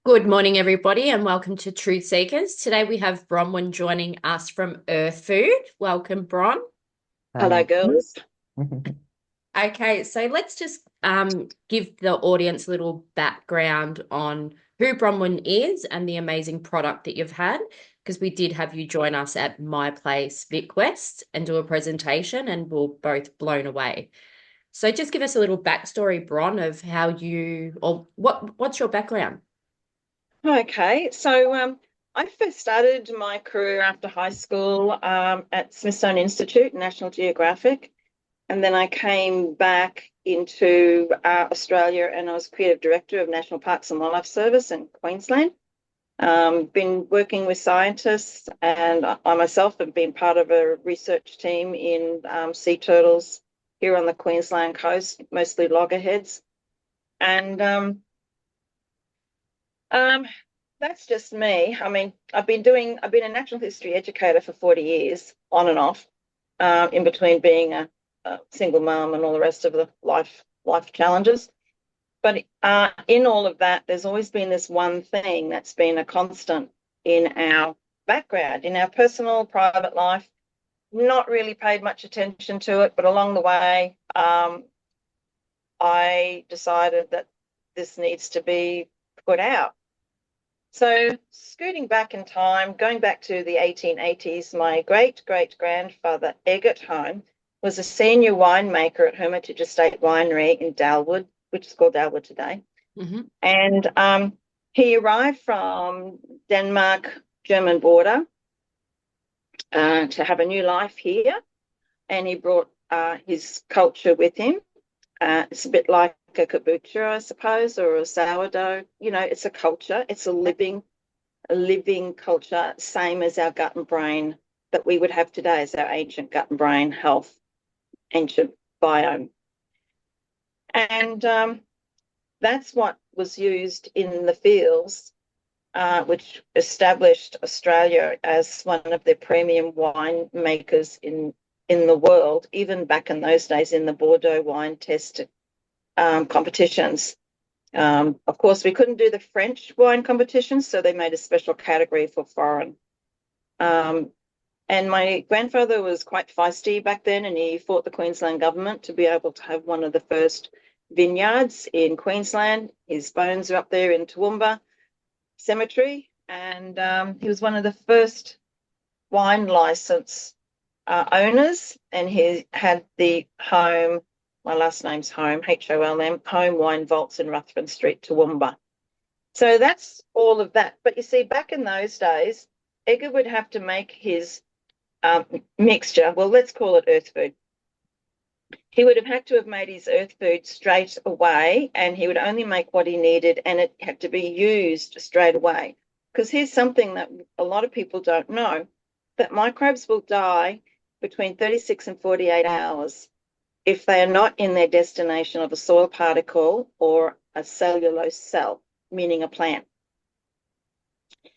Good morning, everybody, and welcome to Truth Seekers. Today we have Bronwyn joining us from Earth Food. Welcome, Bron. Hello, Thank you. girls. Okay, so let's just give the audience a little background on who Bronwyn is and the amazing product that you've had, because we did have you join us at my place, Vic West, and do a presentation, and we're both blown away. So just give us a little backstory, Bron, of how you or what's your background? Okay, so I first started my career after high school at Smithsonian Institute, National Geographic, and then I came back into Australia and I was creative director of National Parks and Wildlife Service in Queensland. Been working with scientists, and I myself have been part of a research team in sea turtles here on the Queensland coast, mostly loggerheads. And that's just me. I mean, I've been a natural history educator for 40 years, on and off, in between being a single mum and all the rest of the life challenges. But in all of that, there's always been this one thing that's been a constant in our background, in our personal, private life. Not really paid much attention to it, but along the way, I decided that this needs to be put out. So, scooting back in time, going back to the 1880s, my great-great-grandfather, Eggert Home, was a senior winemaker at Hermitage Estate Winery in Dalwood, which is called Dalwood today. Mm-hmm. And he arrived from Denmark, German border, to have a new life here. And he brought his culture with him. It's a bit like a kombucha, I suppose, or a sourdough. You know, it's a culture. It's a living culture, same as our gut and brain that we would have today as our ancient gut and brain health, ancient biome. And that's what was used in the fields, which established Australia as one of the premium wine makers in the world, even back in those days in the Bordeaux wine test competitions. Of course, we couldn't do the French wine competitions, so they made a special category for foreign. And my grandfather was quite feisty back then, and he fought the Queensland government to be able to have one of the first vineyards in Queensland. His bones are up there in Toowoomba Cemetery, and he was one of the first wine license owners, and he had the home, my last name's Home, Holm, Home Wine Vaults in Ruthven Street, Toowoomba. So that's all of that. But you see, back in those days, Edgar would have to make his mixture, well, let's call it earth food. He would have had to have made his earth food straight away, and he would only make what he needed, and it had to be used straight away. Because here's something that a lot of people don't know, that microbes will die between 36 and 48 hours if they are not in their destination of a soil particle or a cellulose cell, meaning a plant.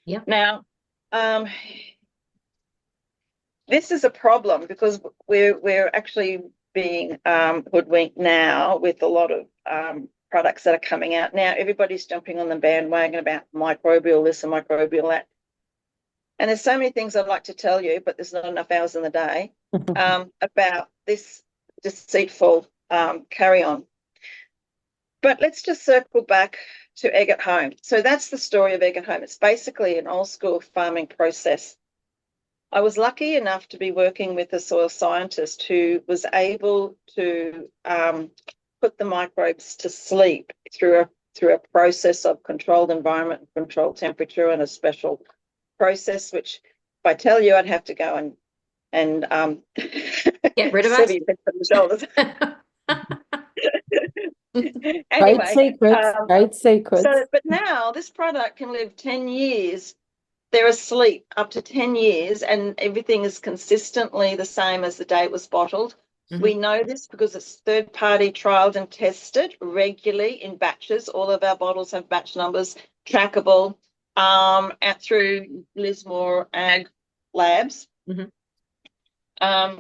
Yeah. Now, this is a problem because we're actually being hoodwinked now with a lot of products that are coming out now. Everybody's jumping on the bandwagon about microbial this and microbial that. And there's so many things I'd like to tell you, but there's not enough hours in the day about this deceitful carry-on. But let's just circle back to Egg at Home. So that's the story of Egg at Home. It's basically an old school farming process. I was lucky enough to be working with a soil scientist who was able to put the microbes to sleep through a process of controlled environment, controlled temperature, and a special process, which if I tell you, I'd have to go and Get rid of serve us. you on the shoulders. Great Anyway, secrets, great secrets. but now this product can live 10 years. They're asleep up to 10 years, and everything is consistently the same as the day it was bottled. Mm-hmm. We know this because it's third-party trialed and tested regularly in batches. All of our bottles have batch numbers, trackable, through Lismore Ag Labs. Mm-hmm.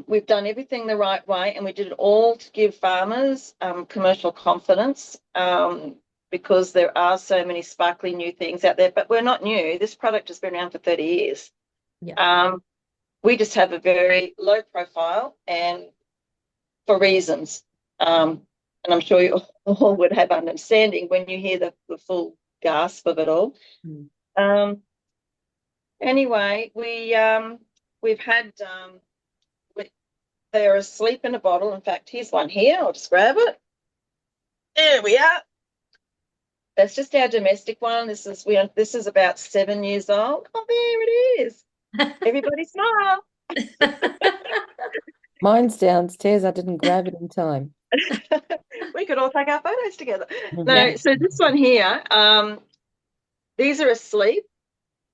We've done everything the right way, and we did it all to give farmers commercial confidence, because there are so many sparkly new things out there, but we're not new. This product has been around for 30 years. Yeah. We just have a very low profile and for reasons. And I'm sure you all would have understanding when you hear the full gasp of it all. Anyway, we've had they're asleep in a bottle. In fact, here's one here. I'll just grab it. There we are. That's just our domestic one. This is about 7 years old. Oh, there it is. Everybody smile. Mine's downstairs. I didn't grab it in time. We could all take our photos together. Mhm. No, so this one here, these are asleep.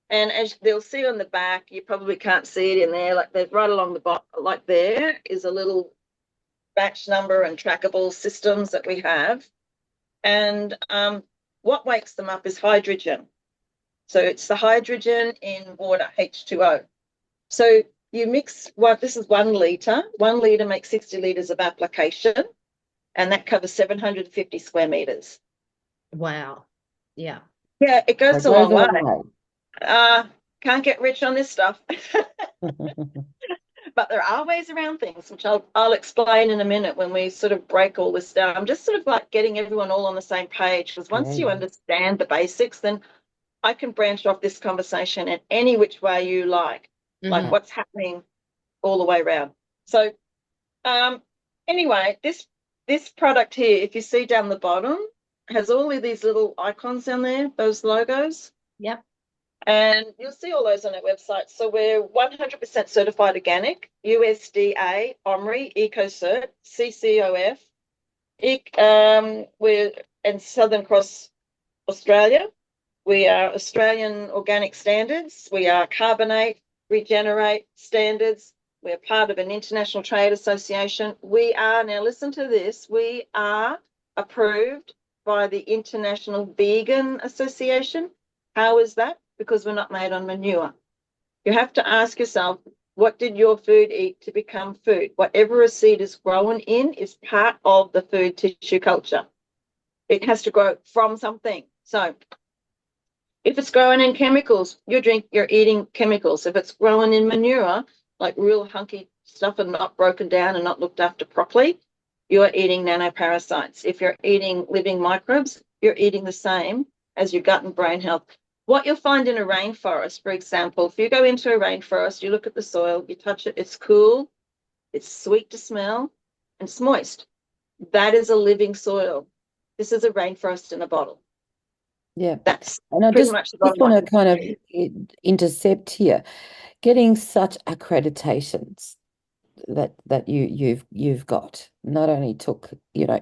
And as they'll see on the back, you probably can't see it in there. Like they're right along the bottom, like there is a little batch number and trackable systems that we have. And what wakes them up is hydrogen. So it's the hydrogen in water, H2O. So you mix this is 1 litre. 1 litre makes 60 litres of application, and that covers 750 square metres. Wow. Yeah. Yeah, it goes It a long goes way. Can't get rich on this stuff. But there are ways around things, which I'll explain in a minute when we sort of break all this down. I'm just sort of like getting everyone all on the same page, because once you understand the basics, then I can branch off this conversation in any which way you like what's happening all the way around. So anyway, this product here, if you see down the bottom, has all of these little icons down there, those logos. Yep. And you'll see all those on our website. So we're 100% certified organic, USDA, OMRI, EcoCert, CCOF. We're in Southern Cross Australia. We are Australian Organic Standards. We are Carbonate, Regenerate Standards. We're part of an international trade association. We are, now listen to this, we are approved by the International Vegan Association. How is that? Because we're not made on manure. You have to ask yourself, what did your food eat to become food? Whatever a seed is grown in is part of the food tissue culture. It has to grow from something. So if it's growing in chemicals, you're eating chemicals. If it's growing in manure, like real hunky stuff and not broken down and not looked after properly, you're eating nanoparasites. If you're eating living microbes, you're eating the same as your gut and brain health. What you'll find in a rainforest, for example, if you go into a rainforest, you look at the soil, you touch it, it's cool, it's sweet to smell, and it's moist. That is a living soil. This is a rainforest in a bottle. Yeah. That's And I pretty just much the bottom want line. to kind of intercept here. Getting such accreditations that you've got not only took,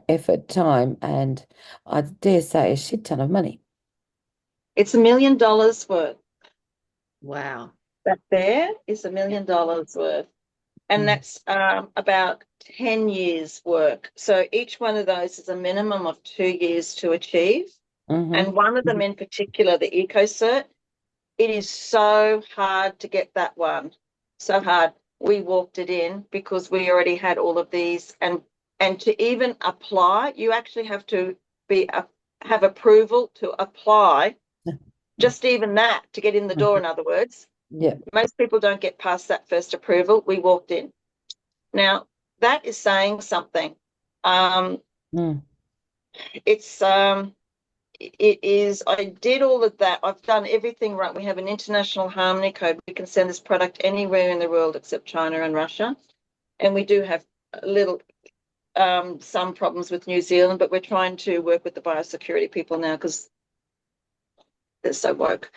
effort, time, and I dare say a shit ton of money. It's $1 million worth. Wow. That there is $1 million worth. And that's about 10 years work. So each one of those is a minimum of 2 years to achieve. And one of them in particular, the EcoCert, it is so hard to get that one. So hard. We walked it in because we already had all of these. And to even apply, you actually have to have approval to apply. Just even that, to get in the door, in other words. Yeah. Most people don't get past that first approval. We walked in. Now, that is saying something. It is, I did all of that. I've done everything right. We have an international harmony code. We can send this product anywhere in the world except China and Russia. And we do have some problems with New Zealand, but we're trying to work with the biosecurity people now because they're so woke.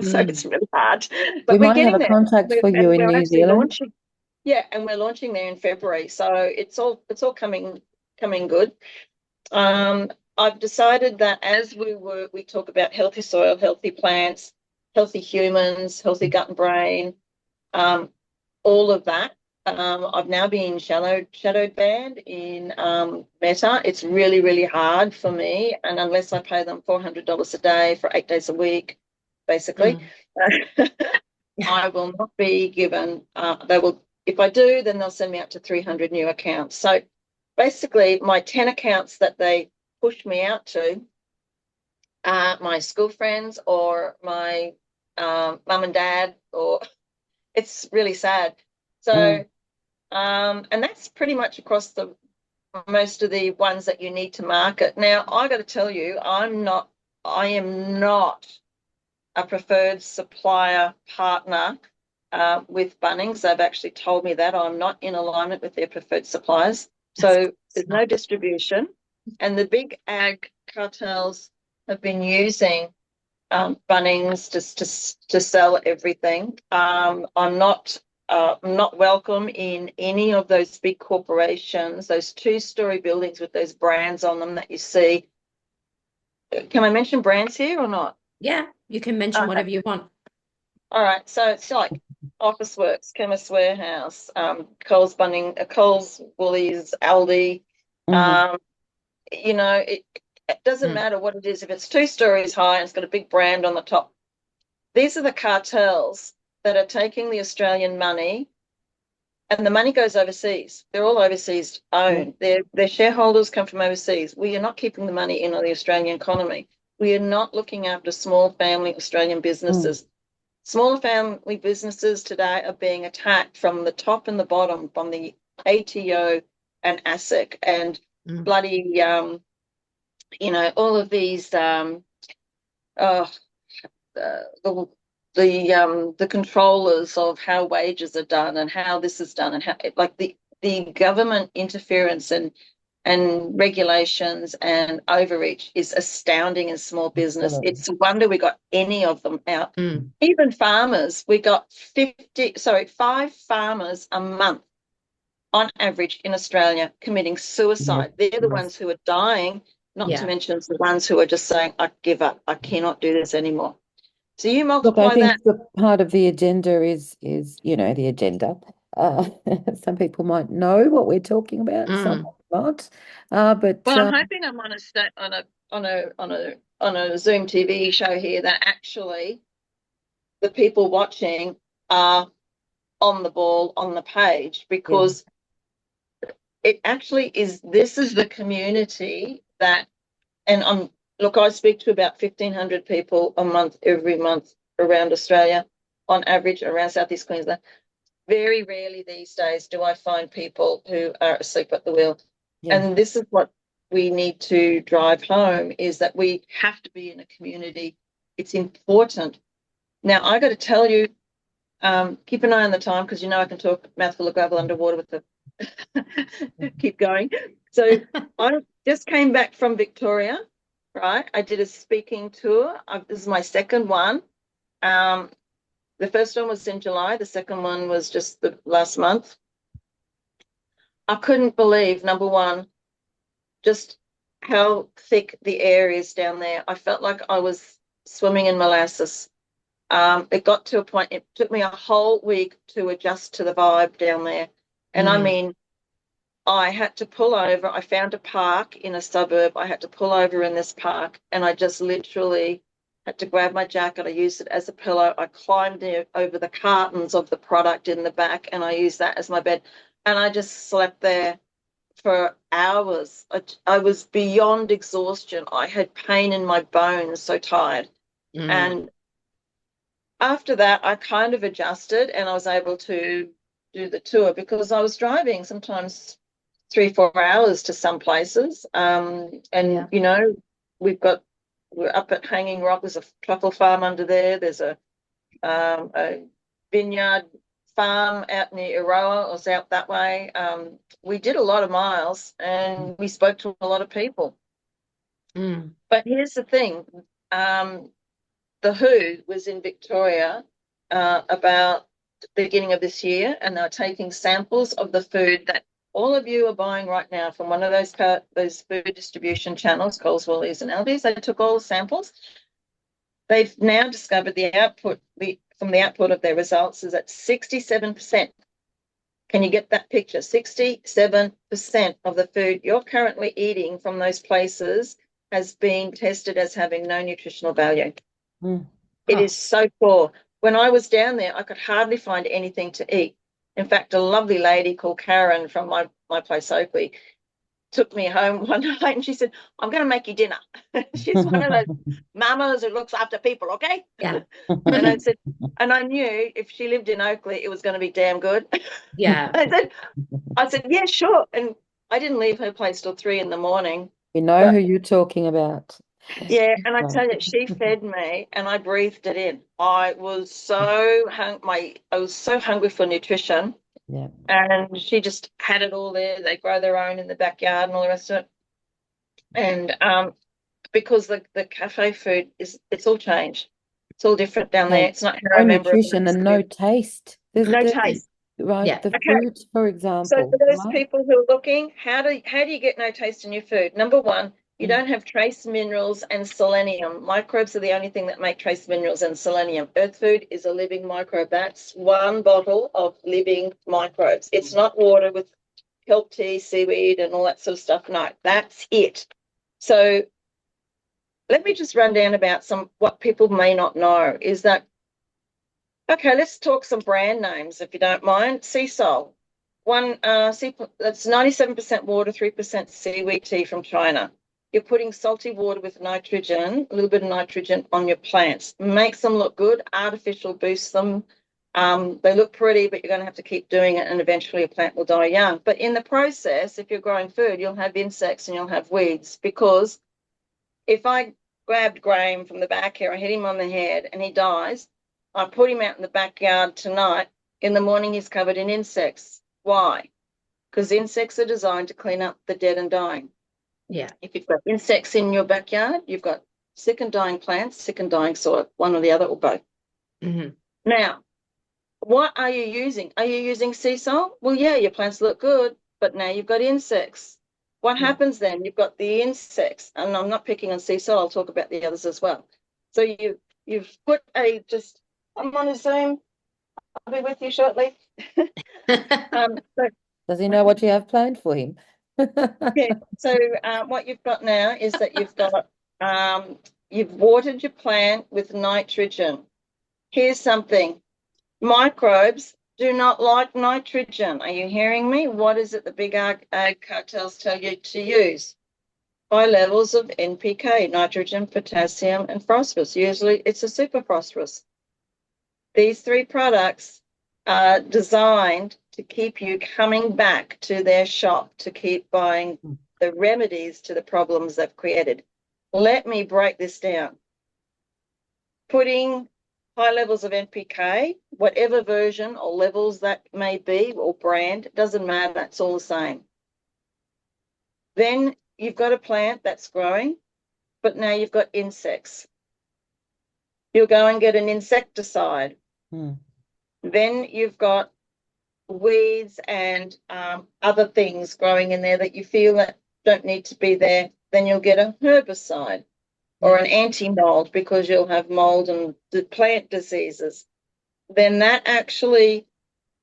So it's really hard. But We we're might have getting a there. contact for you in New Zealand. Launching. Yeah, and we're launching there in February. So it's all coming good. I've decided that as we talk about healthy soil, healthy plants, healthy humans, healthy gut and brain, all of that. I've now been shadowed banned in Meta. It's really, really hard for me. And unless I pay them $400 a day for 8 days a week, basically, I will not be given, if I do, then they'll send me out to 300 new accounts. So basically my 10 accounts that they pushed me out to, my school friends or my mum and dad, or it's really sad. So, Mm. and that's pretty much across the most of the ones that you need to market. Now, I got to tell you, I am not a preferred supplier partner with Bunnings. They've actually told me that I'm not in alignment with their preferred suppliers. That's So there's no not. distribution. And the big ag cartels have been using Bunnings just to sell everything. I'm not welcome in any of those big corporations, those two-story buildings with those brands on them that you see. Can I mention brands here or not? Yeah, you can mention Okay. whatever you want. All right. So it's like Officeworks, Chemist Warehouse, Coles Bunning, Coles, Woolies, Aldi. Mm. Um, it doesn't Mm. matter what it is. If it's 2 stories high and it's got a big brand on the top, these are the cartels that are taking the Australian money, and the money goes overseas. They're all overseas Mm. owned. Their shareholders come from overseas. We are not keeping the money in the Australian economy. We are not looking after small family Australian Mm. businesses. Smaller family businesses today are being attacked from the top and the bottom, from the ATO and ASIC and Mm. bloody, all of these, oh, the controllers of how wages are done and how this is done, and how, like, the government interference and regulations and overreach is astounding in small business. Absolutely. It's a wonder we got any of them out. Mm. Even farmers, we got 5 farmers a month on average in Australia committing Yes. suicide. They're the Yes. ones who are dying, not to Yeah. mention the ones who are just saying, I give up, I cannot do this anymore. So you Look, I multiply that. think the part of the agenda is, the agenda. Uh, some people might know what we're talking about, some Mm. might not. But Well, I'm hoping I'm on a Zoom TV show here that actually the people watching are on the ball, on the page, yeah, because it actually is. This is the community that, and look, I speak to about 1,500 people a month, every month around Australia, on average around Southeast Queensland. Very rarely these days do I find people who are asleep at the wheel. yeah. And this is what we need to drive home, is that we have to be in a community. It's important. Now, I got to tell you, keep an eye on the time, because I can talk mouthful of gravel underwater with the keep going. So I just came back from Victoria, right? I did a speaking tour. This is my second one. Um, the first one was in July. The second one was just the last month. I couldn't believe, number one, just how thick the air is down there. I felt like I was swimming in molasses. It got to a point, it took me a whole week to adjust to the vibe down there. And I Mm. mean, I had to pull over. I found a park in a suburb. I had to pull over in this park, and I just literally had to grab my jacket. I used it as a pillow. I climbed over the cartons of the product in the back, and I used that as my bed. And I just slept there for hours. I was beyond exhaustion. I had pain in my bones, so tired. Mm. And after that, I kind of adjusted, and I was able to do the tour, because I was driving sometimes 3 4 hours to some places. And Yeah. we're up at Hanging Rock. There's a truffle farm under there. There's a vineyard farm out near Iroa, or out that way. We did a lot of miles, and we spoke to a lot of people. Mm. But here's the thing. The WHO was in Victoria about the beginning of this year, and they're taking samples of the food that all of you are buying right now from one of those food distribution channels, Coles, Woolies, and Aldi's. They took all the samples. They've now discovered from the output of their results is at 67%. Can you get that picture? 67% of the food you're currently eating from those places has been tested as having no nutritional value. Mm. It Oh. is so poor. When I was down there, I could hardly find anything to eat. In fact, a lovely lady called Karen from my place, Oakley, took me home one night and she said, I'm going to make you dinner. She's one of those mamas who looks after people, okay? Yeah. And I said, and I knew if she lived in Oakley, it was going to be damn good. Yeah. I said, yeah, sure. And I didn't leave her place till 3 in the morning. We know But who you're talking about. yeah, and I Right. tell you, she fed me and I breathed it in. I was so I was so hungry for nutrition. Yeah. And she just had it all there. They grow their own in the backyard and all the rest of it. And because the cafe food it's all changed. It's all different down there. Okay. It's not how I No remember it when I nutrition was and a no kid. taste. No There's taste. right, Yeah. the Okay. fruit, for So example, for those right? people who are looking, how do you get no taste in your food? Number one, you don't have trace minerals and selenium. Microbes are the only thing that make trace minerals and selenium. Earth food is a living microbe. That's one bottle of living microbes. It's not water with kelp tea, seaweed, and all that sort of stuff. No, that's it. So let me just run down about what people may not know is that, okay, let's talk some brand names if you don't mind. Sea Salt. That's 97% water, 3% seaweed tea from China. You're putting salty water with nitrogen, a little bit of nitrogen on your plants. Makes them look good, artificial boosts them. They look pretty, but you're going to have to keep doing it and eventually a plant will die young. But in the process, if you're growing food, you'll have insects and you'll have weeds because if I grabbed Graham from the back here, I hit him on the head and he dies, I put him out in the backyard tonight. In the morning, he's covered in insects. Why? Because insects are designed to clean up the dead and dying. Yeah. If you've got insects in your backyard, you've got sick and dying plants, sick and dying soil, one or the other or both. Mm-hmm. Now, what are you using? Are you using sea salt? Well, yeah, your plants look good, but now you've got insects. What happens then? You've got the insects, and I'm not picking on sea salt. I'll talk about the others as well. So you've put I'm on a Zoom. I'll be with you shortly. So Does he know what you have planned for him? yeah. So what you've got now is that you've watered your plant with nitrogen. Here's something. Microbes do not like nitrogen. Are you hearing me? What is it the big ag cartels tell you to use? High levels of NPK, nitrogen, potassium, and phosphorus. Usually it's a super phosphorus. These three products are designed to keep you coming back to their shop to keep buying the remedies to the problems they've created. Let me break this down. Putting high levels of NPK, whatever version or levels that may be or brand, doesn't matter, it's all the same. Then you've got a plant that's growing, but now you've got insects. You'll go and get an insecticide. Then you've got weeds and other things growing in there that you feel that don't need to be there. Then you'll get a herbicide or an anti-mold because you'll have mold and the plant diseases. Then that actually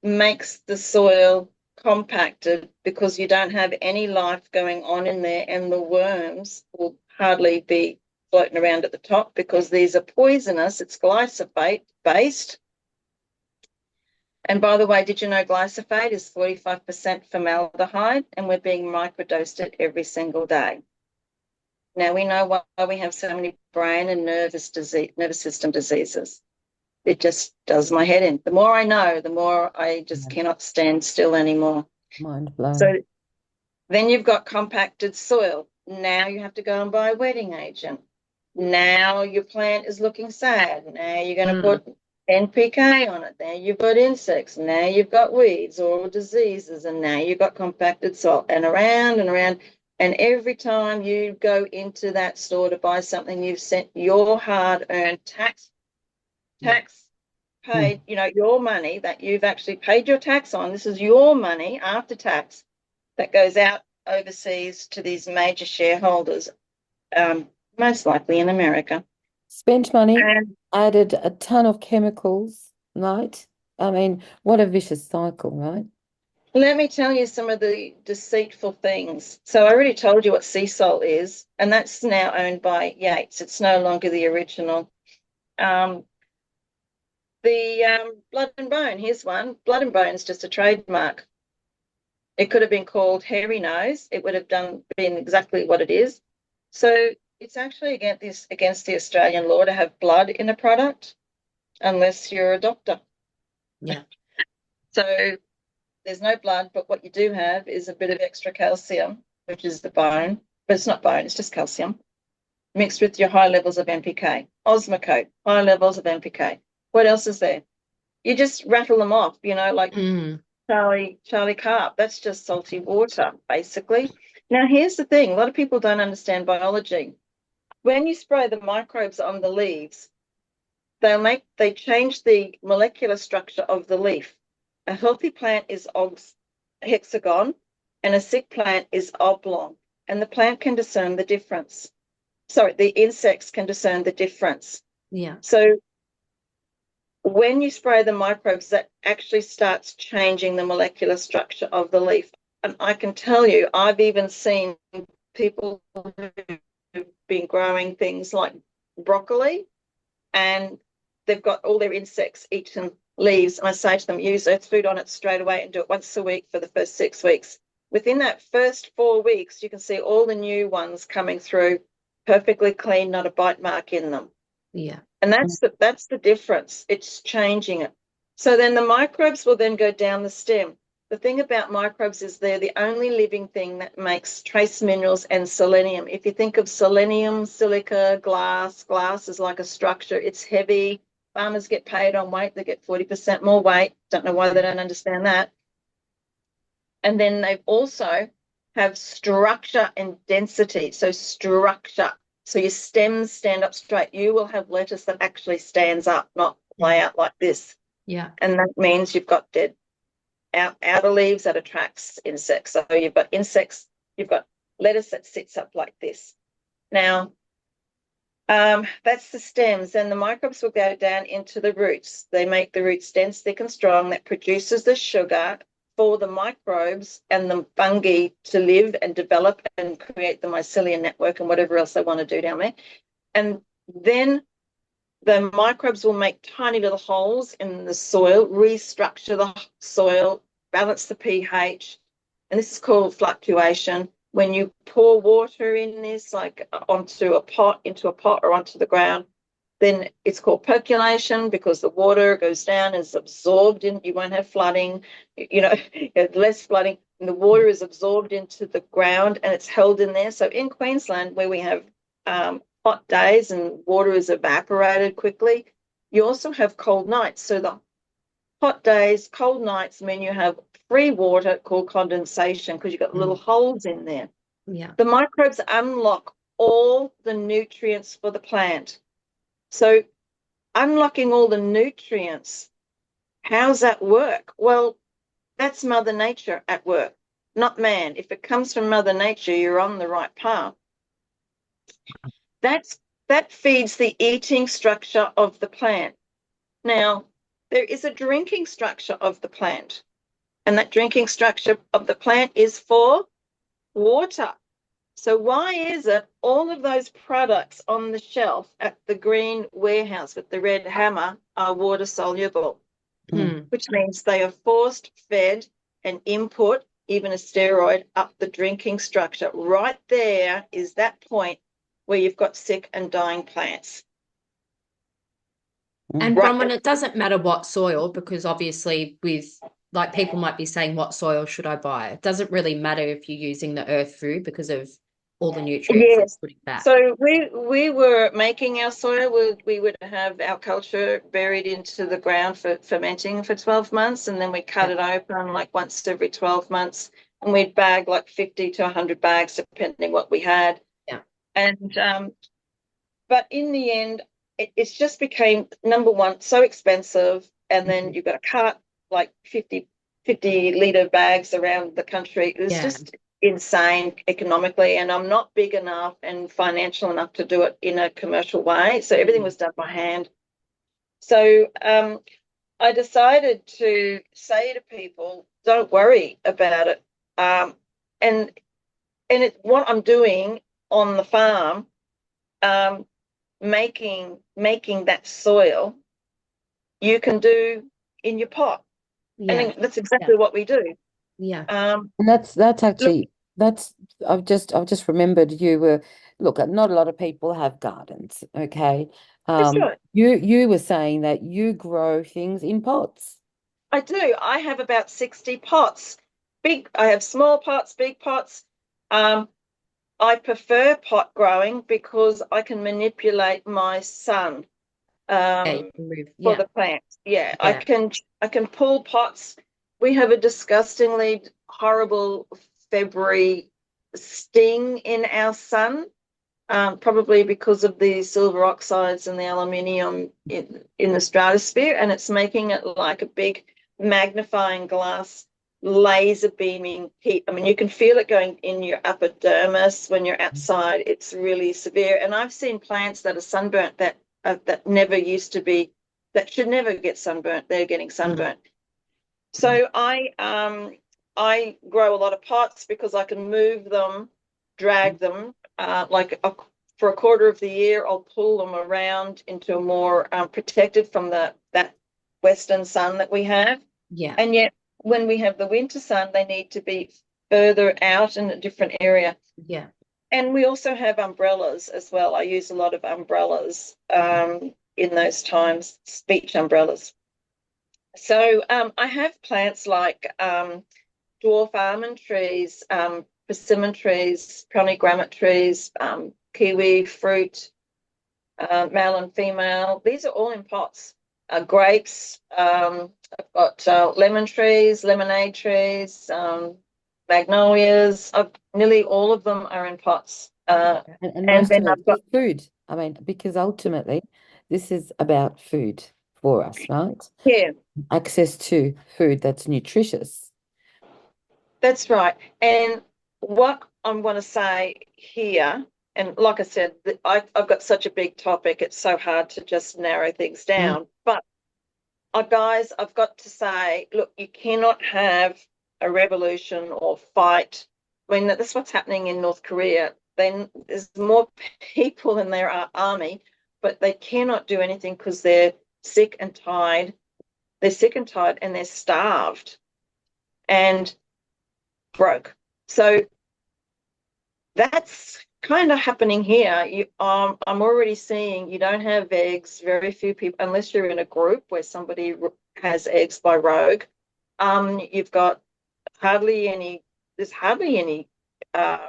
makes the soil compacted because you don't have any life going on in there, and the worms will hardly be floating around at the top because these are poisonous. It's glyphosate based. And by the way, did you know glyphosate is 45% formaldehyde, and we're being microdosed it every single day? Now we know why we have so many brain and nervous system diseases. It just does my head in. The more I know, the more I just cannot stand still anymore. Mind blown. So then you've got compacted soil. Now you have to go and buy a wetting agent. Now your plant is looking sad. Now you're going to put NPK on it. Now you've got insects. Now you've got weeds or diseases. And now you've got compacted soil. And around and around. And every time you go into that store to buy something, you've sent your hard-earned tax paid, your money that you've actually paid your tax on. This is your money after tax that goes out overseas to these major shareholders, most likely in America. Spent money, And added a ton of chemicals, right? I mean, what a vicious cycle, right? let me tell you some of the deceitful things. So I already told you what sea salt is, and that's now owned by Yates. It's no longer the original. The blood and bone, here's one. Blood and bone is just a trademark. It could have been called hairy nose. It would have been exactly what it is. So it's actually against the Australian law to have blood in a product unless you're a doctor. Yeah. So there's no blood, but what you do have is a bit of extra calcium, which is the bone, but it's not bone, it's just calcium, mixed with your high levels of NPK. Osmocote, high levels of NPK. What else is there? You just rattle them off, like Charlie Carp. That's just salty water, basically. Now, here's the thing. A lot of people don't understand biology. When you spray the microbes on the leaves, they change the molecular structure of the leaf. A healthy plant is hexagon and a sick plant is oblong, and the plant can discern the difference. Sorry, the insects can discern the difference. Yeah. So when you spray the microbes, that actually starts changing the molecular structure of the leaf. And I can tell you, I've even seen people who've been growing things like broccoli, and they've got all their insects eating leaves. And I say to them, use earth food on it straight away and do it once a week for the first 6 weeks. Within that first 4 weeks, you can see all the new ones coming through perfectly clean, not a bite mark in them. Yeah. And that's the difference. It's changing it. So then the microbes will then go down the stem. The thing about microbes is they're the only living thing that makes trace minerals and selenium. If you think of selenium, silica, glass is like a structure. It's heavy. Farmers get paid on weight. They get 40% more weight. Don't know why they don't understand that. And then they also have structure and density. So structure. So your stems stand up straight. You will have lettuce that actually stands up, not lay out like this. Yeah. And that means you've got dead outer leaves that attracts insects. So you've got insects, you've got lettuce that sits up like this. Now, that's the stems. And the microbes will go down into the roots. They make the roots dense, thick, and strong. That produces the sugar for the microbes and the fungi to live and develop and create the mycelium network and whatever else they want to do down there. And then the microbes will make tiny little holes in the soil, restructure the soil, balance the pH, and this is called fluctuation. When you pour water in this, like into a pot or onto the ground, then it's called percolation because the water goes down, is absorbed in, you won't have flooding, less flooding, and the water is absorbed into the ground and it's held in there. So in Queensland, where we have hot days and water is evaporated quickly, you also have cold nights. So the hot days, cold nights mean you have free water called condensation because you've got little holes in there. Yeah. The microbes unlock all the nutrients for the plant. So unlocking all the nutrients, how's that work? Well, that's Mother Nature at work, not man. If it comes from Mother Nature, you're on the right path. That feeds the eating structure of the plant. Now, there is a drinking structure of the plant, and that drinking structure of the plant is for water. So why is it all of those products on the shelf at the green warehouse with the red hammer are water soluble? Which means they are forced fed an input, even a steroid, up the drinking structure. Right there is that point where you've got sick and dying plants. And Bronwyn, it doesn't matter what soil, because obviously like people might be saying, what soil should I buy? It doesn't really matter if you're using the earth food because of all the nutrients it's putting back. So we were making our soil. We would have our culture buried into the ground for fermenting for 12 months, and then we cut it open like once every 12 months, and we'd bag like 50 to 100 bags depending what we had. Yeah. And but in the end, it's just became, number one, so expensive, and then you've got to cart like 50 litre bags around the country. It was just insane economically, and I'm not big enough and financial enough to do it in a commercial way. So everything was done by hand. So I decided to say to people, don't worry about it. And what I'm doing on the farm, making that soil, you can do in your pot. And that's exactly what we do. Yeah. And that's Look, actually that's I've just remembered you were look, not a lot of people have gardens, okay? that's right. You were saying that you grow things in pots. I do. I have about 60 pots. I have small pots, big pots. Um, I prefer pot growing because I can manipulate my sun Yeah, you um, can move. for Yeah. the plants. Yeah, Yeah. I can pull pots. We have a disgustingly horrible February sting in our sun, probably because of the silver oxides and the aluminium in the stratosphere, and it's making it like a big magnifying glass laser beaming heat. I mean, you can feel it going in your upper dermis when you're outside. It's really severe. And I've seen plants that are sunburnt that never used to be, that should never get sunburnt. They're getting Mm. sunburnt. So I grow a lot of pots because I can move them, drag them. For a quarter of the year, I'll pull them around into a more protected from that western sun that we have. Yeah. And yet, when we have the winter sun, they need to be further out in a different area. Yeah. And we also have umbrellas as well. I use a lot of umbrellas in those times, beach umbrellas. So I have plants like dwarf almond trees, persimmon trees, pomegranate trees, kiwi fruit, male and female. These are all in pots. Grapes. I've got lemon trees, lemonade trees, magnolias. Nearly all of them are in pots. And And most then of it I've got, is food. I mean, because ultimately this is about food for us, right? yeah, Access to food that's nutritious. that's right. And what I'm going to say here, and like I said, I've got such a big topic, it's so hard to just narrow things Mm, down. But guys, I've got to say, look, you cannot have a revolution or fight. I mean, that's what's happening in North Korea. Then there's more people in their army, but they cannot do anything because they're sick and tired. They're sick and tired and they're starved and broke. So that's kind of happening here. I'm already seeing you don't have eggs. Very few people, unless you're in a group where somebody has eggs by rogue. You've got hardly any. There's hardly any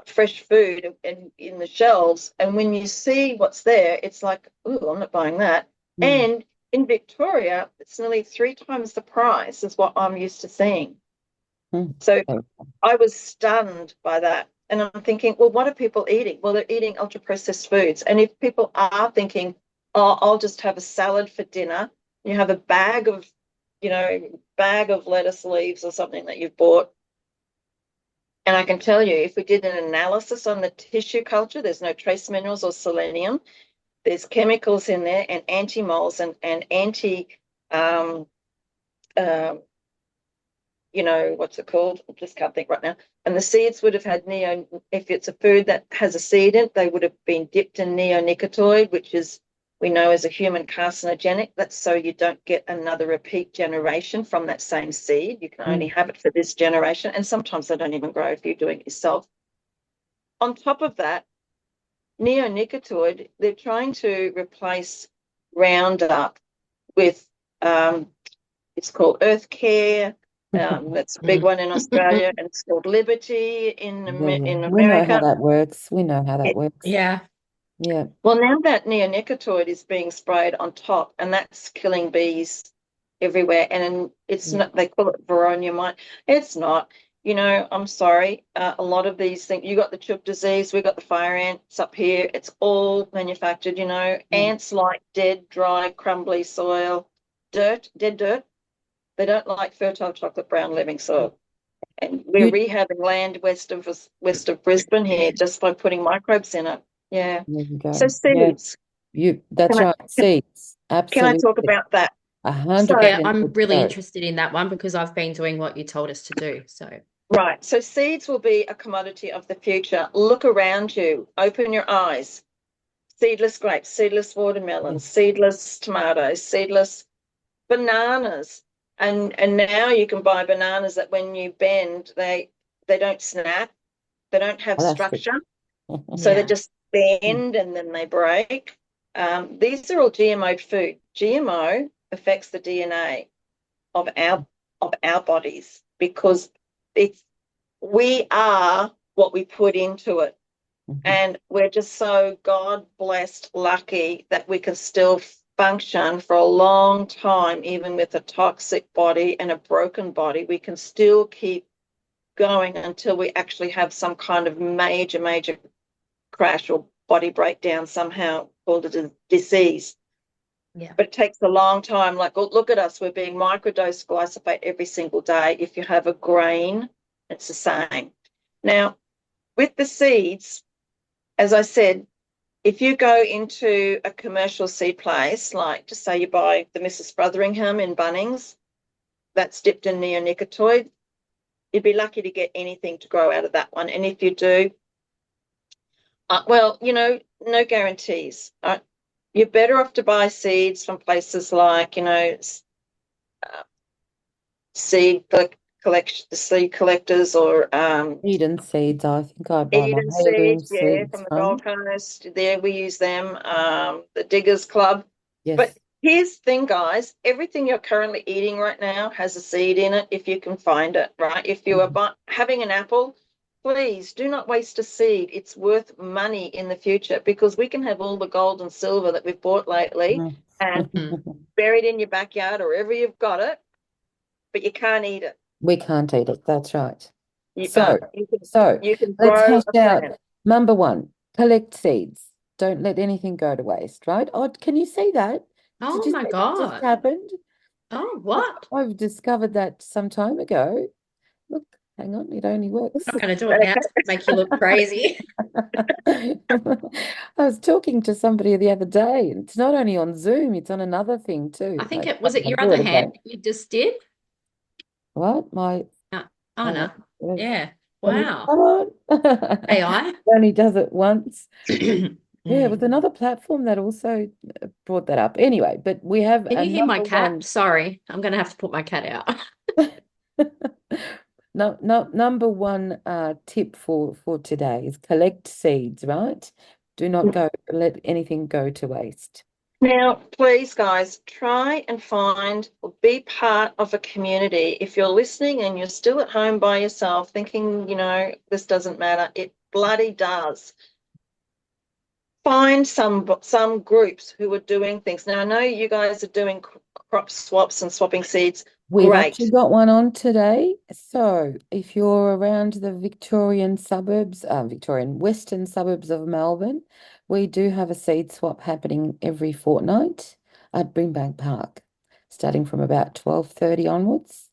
fresh food in the shelves. And when you see what's there, it's like, oh, I'm not buying that. mm, And in Victoria, it's nearly 3 times the price as what I'm used to seeing. mm. So So, I was stunned by that. And I'm thinking, well, what are people eating? Well, they're eating ultra processed foods. And if people are thinking, oh, I'll just have a salad for dinner, you have a bag of lettuce leaves or something that you've bought. And I can tell you, if we did an analysis on the tissue culture, there's no trace minerals or selenium. There's chemicals in there and anti-moles and anti um, uh, what's it called? I just can't think right now. And the seeds would have had if it's a food that has a seed in it, they would have been dipped in neonicotinoid, which is, we know, is a human carcinogenic. That's so you don't get another repeat generation from that same seed. You can only mm, have it for this generation. And sometimes they don't even grow if you're doing it yourself. On top of that, neonicotinoid, they're trying to replace Roundup with it's called Earth Care. That's a big one in Australia, and it's called Liberty yeah, yeah. in We know how America. that works. We know how that works. Yeah. Yeah. Well, now that neonicotinoid is being sprayed on top, and that's killing bees everywhere. And it's Yeah. not, they call it veronia. It's not. I'm sorry. A lot of these things, you got the chook disease, we got the fire ants up here. It's all manufactured, Mm. Ants like dead, dry, crumbly soil, dead dirt. They don't like fertile chocolate brown living soil. And we're You, rehabbing land west of Brisbane here just by putting microbes in it. Yeah. there you So go. Yeah. seeds. That's Can I right. can, Seeds. can I talk Absolutely. about that? A So hundred Yeah, percent I'm good to really go. interested in that one because I've been doing what you told us to do. So, right. So seeds will be a commodity of the future. Look around you. Open your eyes. Seedless grapes, seedless watermelons, Yes. seedless tomatoes, seedless bananas. And now you can buy bananas that when you bend, they don't snap, they don't have Oh, that's good. structure, so they just bend and then they break. These are all GMO food. GMO affects the DNA of our bodies because we are what we put into it. And we're just so God blessed lucky that we can still function for a long time, even with a toxic body and a broken body. We can still keep going until we actually have some kind of major crash or body breakdown, somehow called a disease. Yeah. But it takes a long time. Like, look at us. We're being microdosed glyphosate every single day. If you have a grain, it's the same. Now, with the seeds, as I said, if you go into a commercial seed place, like just say you buy the Mrs. Fotheringham in Bunnings, that's dipped in neonicotinoid, you'd be lucky to get anything to grow out of that one. And if you do, well, no guarantees. You're better off to buy seeds from places like, seed collection, the seed collectors, or Eden seeds. I think I buy my Eden heirloom seeds, yeah, seeds from the from. Gold Coast. There we use them. The Diggers Club. But Yes. here's the thing, guys. Everything you're currently eating right now has a seed in it if you can find it, right? If you are having an apple, please do not waste a seed. It's worth money in the future because we can have all the gold and silver that we've bought lately and buried in your backyard or wherever you've got it, but you can't eat it. We can't eat it. That's right. But So you can let's grow hash a out plant. number one, collect seeds. Don't let anything go to waste, right? Oh, can you see that? Did Oh you my see that just God. happened? Oh, what? I've discovered that some time ago. Look, hang on, it only works. I'm not going to do it now to make you look crazy. I was talking to somebody the other day, and it's not only on Zoom, it's on another thing I too. think I was it can't your do other it again. hand you just did? What? My Oh, hang on. no. Yeah. Can you Wow. come on? AI. It only does it once. Yeah, it was Mm. another platform that also brought that up. Anyway, but we have Can a you hear my number cat? one. Sorry, I'm going to have to put my cat out. No, no, number one tip for today is collect seeds, right? Do not let anything go to waste. Now, please, guys, try and find or be part of a community. If you're listening and you're still at home by yourself thinking, this doesn't matter, it bloody does. Find some groups who are doing things. Now, I know you guys are doing crop swaps and swapping seeds. We've actually Great. got one on today. So if you're around the Victorian suburbs, Victorian western suburbs of Melbourne, we do have a seed swap happening every fortnight at Brimbank Park, starting from about 12:30 onwards.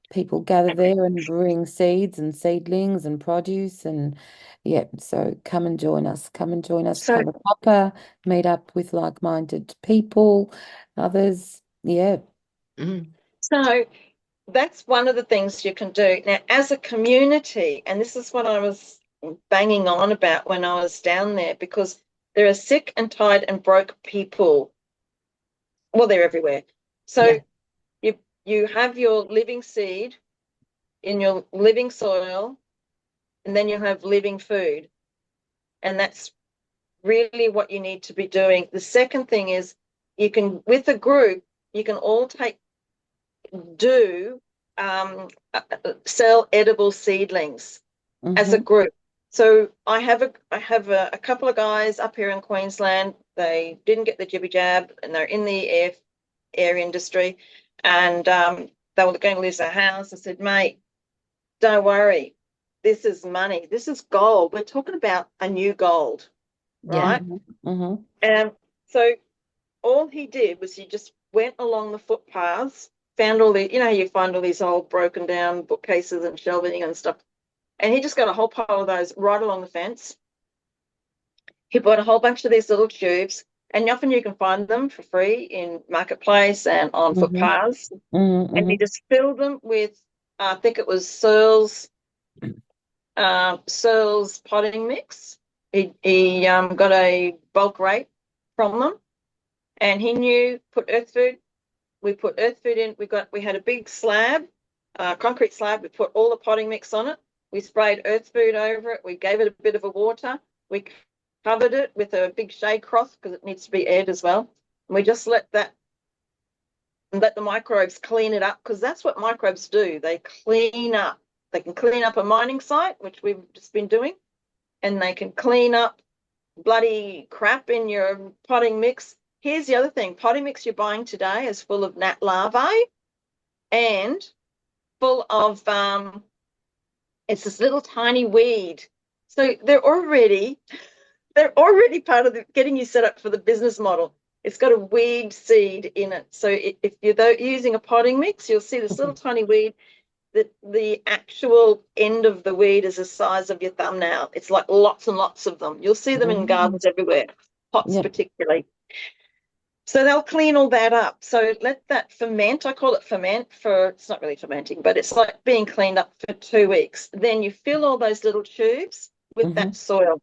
People gather there and bring seeds and seedlings and produce and yeah, so come and join us. Come and join us, So, have a cuppa, meet up with like-minded people, others. Yeah. Mm. so that's one of the things you can do. Now, as a community, and this is what I was banging on about when I was down there, because there are sick and tired and broke people. Well, they're everywhere. So you have your living seed in your living soil, and then you have living food. And that's really what you need to be doing. The second thing is with a group, you can all sell edible seedlings as a group. So I have a couple of guys up here in Queensland. They didn't get the jibby jab and they're in the air industry, and they were going to lose their house. I said, mate, don't worry. This is money. This is gold. We're talking about a new gold, Yeah. right? And so all he did was he just went along the footpaths, found all the, you find all these old broken down bookcases and shelving and stuff. And he just got a whole pile of those right along the fence. He bought a whole bunch of these little tubes, and often you can find them for free in Marketplace and on footpaths. And he just filled them with, I think it was Searles potting mix. He got a bulk rate from them, and he knew put earth food, we put earth food in. We had a big slab, concrete slab. We put all the potting mix on it. We sprayed earth food over it. We gave it a bit of a water. We covered it with a big shade cloth because it needs to be aired as well. And we just let the microbes clean it up, because that's what microbes do. They clean up. They can clean up a mining site, which we've just been doing, and they can clean up bloody crap in your potting mix. Here's the other thing. Potting mix you're buying today is full of gnat larvae and full of, it's this little tiny weed. So they're already part of getting you set up for the business model. It's got a weed seed in it. So if you're using a potting mix, you'll see this little tiny weed. The actual end of the weed is the size of your thumbnail. It's like lots and lots of them. You'll see them in gardens everywhere, pots particularly. So they'll clean all that up. So let that ferment. I call it ferment it's not really fermenting, but it's like being cleaned up for 2 weeks. Then you fill all those little tubes with that soil.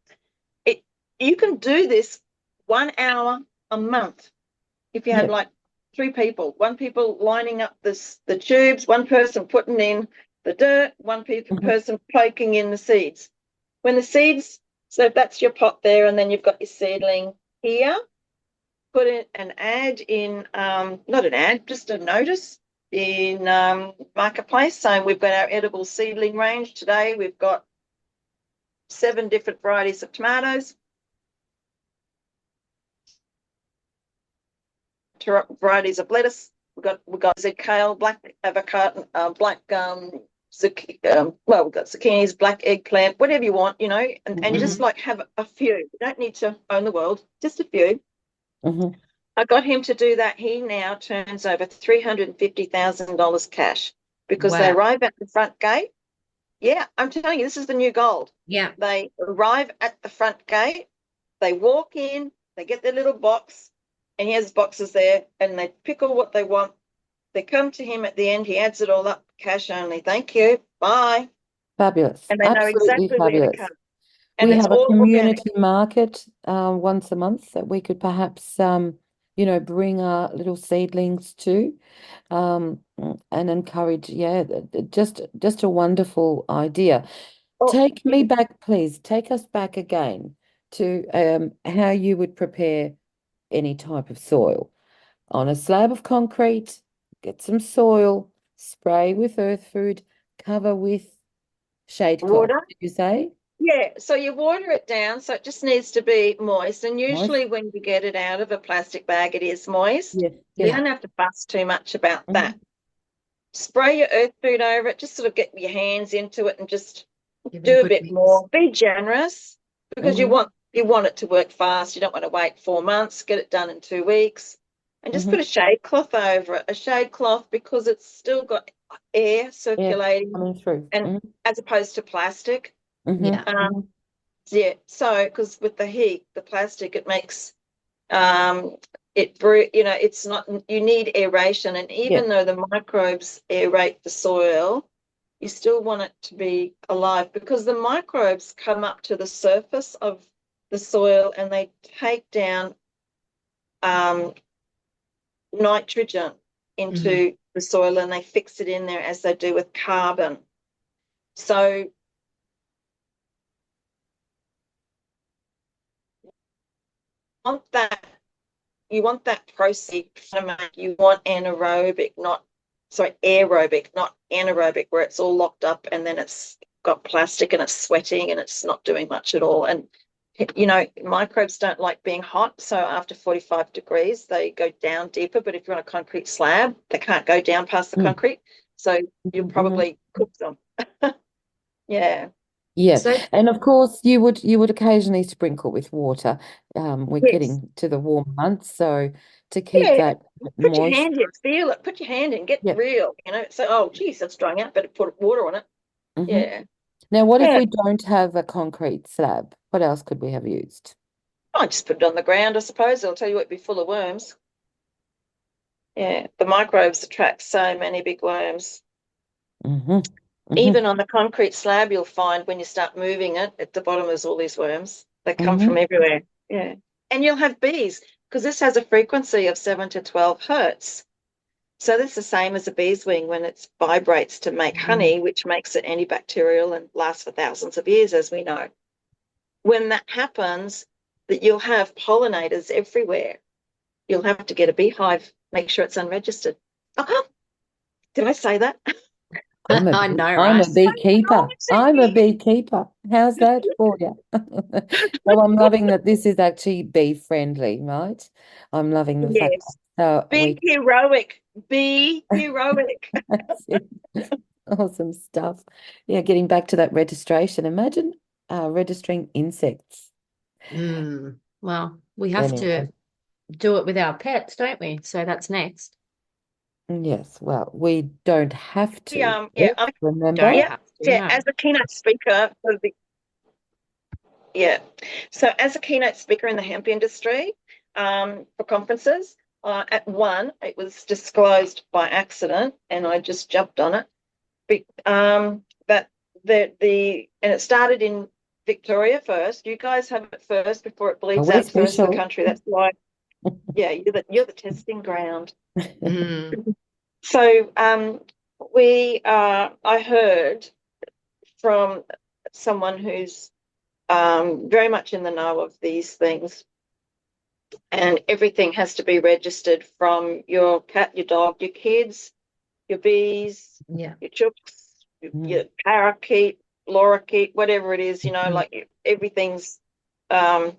You can do this 1 hour a month if you have like 3 people, one people lining up the tubes, one person putting in the dirt, one person poking in the seeds. When the seeds, so that's your pot there, and then you've got your seedling here, put in an ad in, not an ad, just a notice in Marketplace saying we've got our edible seedling range today. We've got 7 different varieties of tomatoes, varieties of lettuce. We've got Z kale, black avocado, black we've got zucchinis, black eggplant, whatever you want, you know, and you just like have a few. You don't need to own the world, just a few. I got him to do that. He now turns over $350,000 cash because they arrive at the front gate. Yeah, I'm telling you, this is the new gold. Yeah. They arrive at the front gate, they walk in, they get their little box, and he has boxes there, and they pick all what they want. They come to him at the end, he adds it all up, cash only. Thank you, bye. Fabulous. And they know Absolutely exactly where to fabulous. come. And We it's have a all organic. community market once a month that we could perhaps, you know, bring our little seedlings to and encourage, just a wonderful idea. Oh, Take me back, please. Take us back again to how you would prepare any type of soil. On a slab of concrete, get some soil, spray with earth food, cover with shade cloth, water. did you say? Yeah, so you water it down, so it just needs to be moist. And Moist? usually when you get it out of a plastic bag, it is moist. Yes. You don't have to fuss too much about that. Spray your earth food over it, just sort of get your hands into it and just do a bit more. Be generous because you want it to work fast. You don't want to wait 4 months, get it done in 2 weeks. And just put a shade cloth over it. A shade cloth because it's still got air circulating coming through. and as opposed to plastic. Yeah. So because with the heat, the plastic, it makes it's not, you need aeration, and even though the microbes aerate the soil, you still want it to be alive because the microbes come up to the surface of the soil and they take down nitrogen into the soil and they fix it in there as they do with carbon. So you want that process. You want aerobic, not anaerobic, where it's all locked up and then it's got plastic and it's sweating and it's not doing much at all. And you know, microbes don't like being hot, so after 45 degrees they go down deeper. But if you're on a concrete slab, they can't go down past the concrete, so you'll probably cook them. Yeah. Yes, So and of course you would occasionally sprinkle with water. We're Yes. getting to the warm months, so to keep that Put your moist. hand in, feel it. Put your hand in, get Yep. real. You know, so oh, geez, that's drying out. Better put water on it. Yeah. Now, what if Yeah. we don't have a concrete slab? What else could we have used? I just put it on the ground, I suppose. I'll tell you what, it'd be full of worms. Yeah, the microbes attract so many big worms. Even on the concrete slab, you'll find when you start moving it, at the bottom is all these worms. They come from everywhere. Yeah. And you'll have bees because this has a frequency of 7 to 12 hertz. So that's the same as a bee's wing when it vibrates to make honey, which makes it antibacterial and lasts for thousands of years, as we know. When that happens, that you'll have pollinators everywhere. You'll have to get a beehive, make sure it's unregistered. Oh, did I say that? I know, I'm a right? beekeeper. I'm a beekeeper. How's that for you? So I'm loving that this is actually bee friendly, right? I'm loving the fact Yes. that Be heroic. Be heroic. that's it. Awesome stuff. Yeah, getting back to that registration. Imagine registering insects. Well, we have Anyway, to do it with our pets, don't we? So that's next. yes, well, we don't have to. Yeah, Remember? Don't yeah, have to, yeah. no. As a keynote speaker for the Yeah. So as a keynote speaker in the hemp industry, for conferences, at one, it was disclosed by accident, and I just jumped on it. But and it started in Victoria first. You guys have it first before it bleeds We're out to the rest of the special. country. That's why, yeah, you're the testing ground. Mm. So I heard from someone who's very much in the know of these things, and everything has to be registered from your cat, your dog, your kids, your bees, Yeah. your chooks, your parakeet, lorikeet, whatever it is, like everything's. But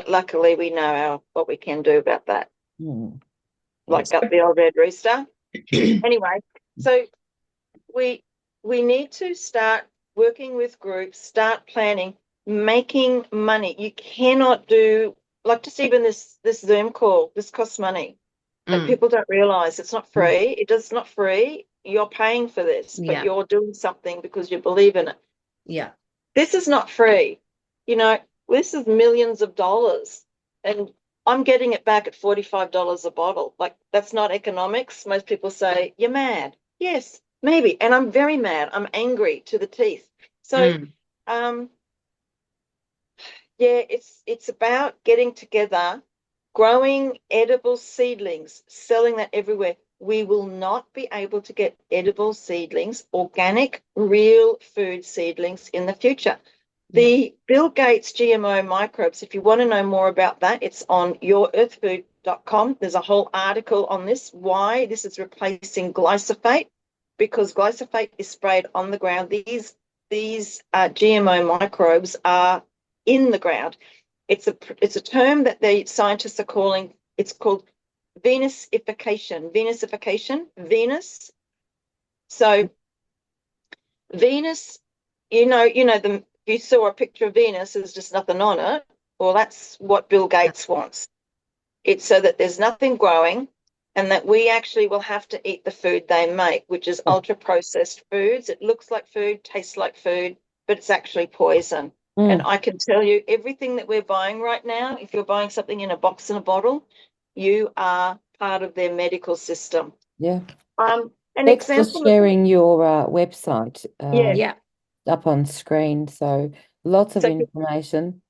luckily, we know what we can do about that, like Yes. up the old red rooster. Anyway, so we need to start working with groups, start planning, making money. You cannot do like just even this Zoom call. This costs money. Like people don't realize it's not free. It is not free. You're paying for this, but Yeah. you're doing something because you believe in it. Yeah. This is not free. This is millions of dollars, and I'm getting it back at $45 a bottle. Like that's not economics. Most people say you're mad. Yes, maybe, and I'm very mad. I'm angry to the teeth. So, yeah, it's about getting together, growing edible seedlings, selling that everywhere. We will not be able to get edible seedlings, organic, real food seedlings in the future. The Bill Gates GMO microbes, if you want to know more about that, it's on yourearthfood.com. There's a whole article on this, why this is replacing glyphosate, because glyphosate is sprayed on the ground. These GMO microbes are in the ground. It's a term that the scientists are calling, it's called Venusification. Venus. So Venus, you saw a picture of Venus, there's just nothing on it. Well, that's what Bill Gates wants. It's so that there's nothing growing and that we actually will have to eat the food they make, which is ultra processed foods. It looks like food, tastes like food, but it's actually poison. And I can tell you everything that we're buying right now, if you're buying something in a box and a bottle, you are part of their medical system. Yeah. An Thanks for example of sharing your website Yeah. up on screen. So lots of information.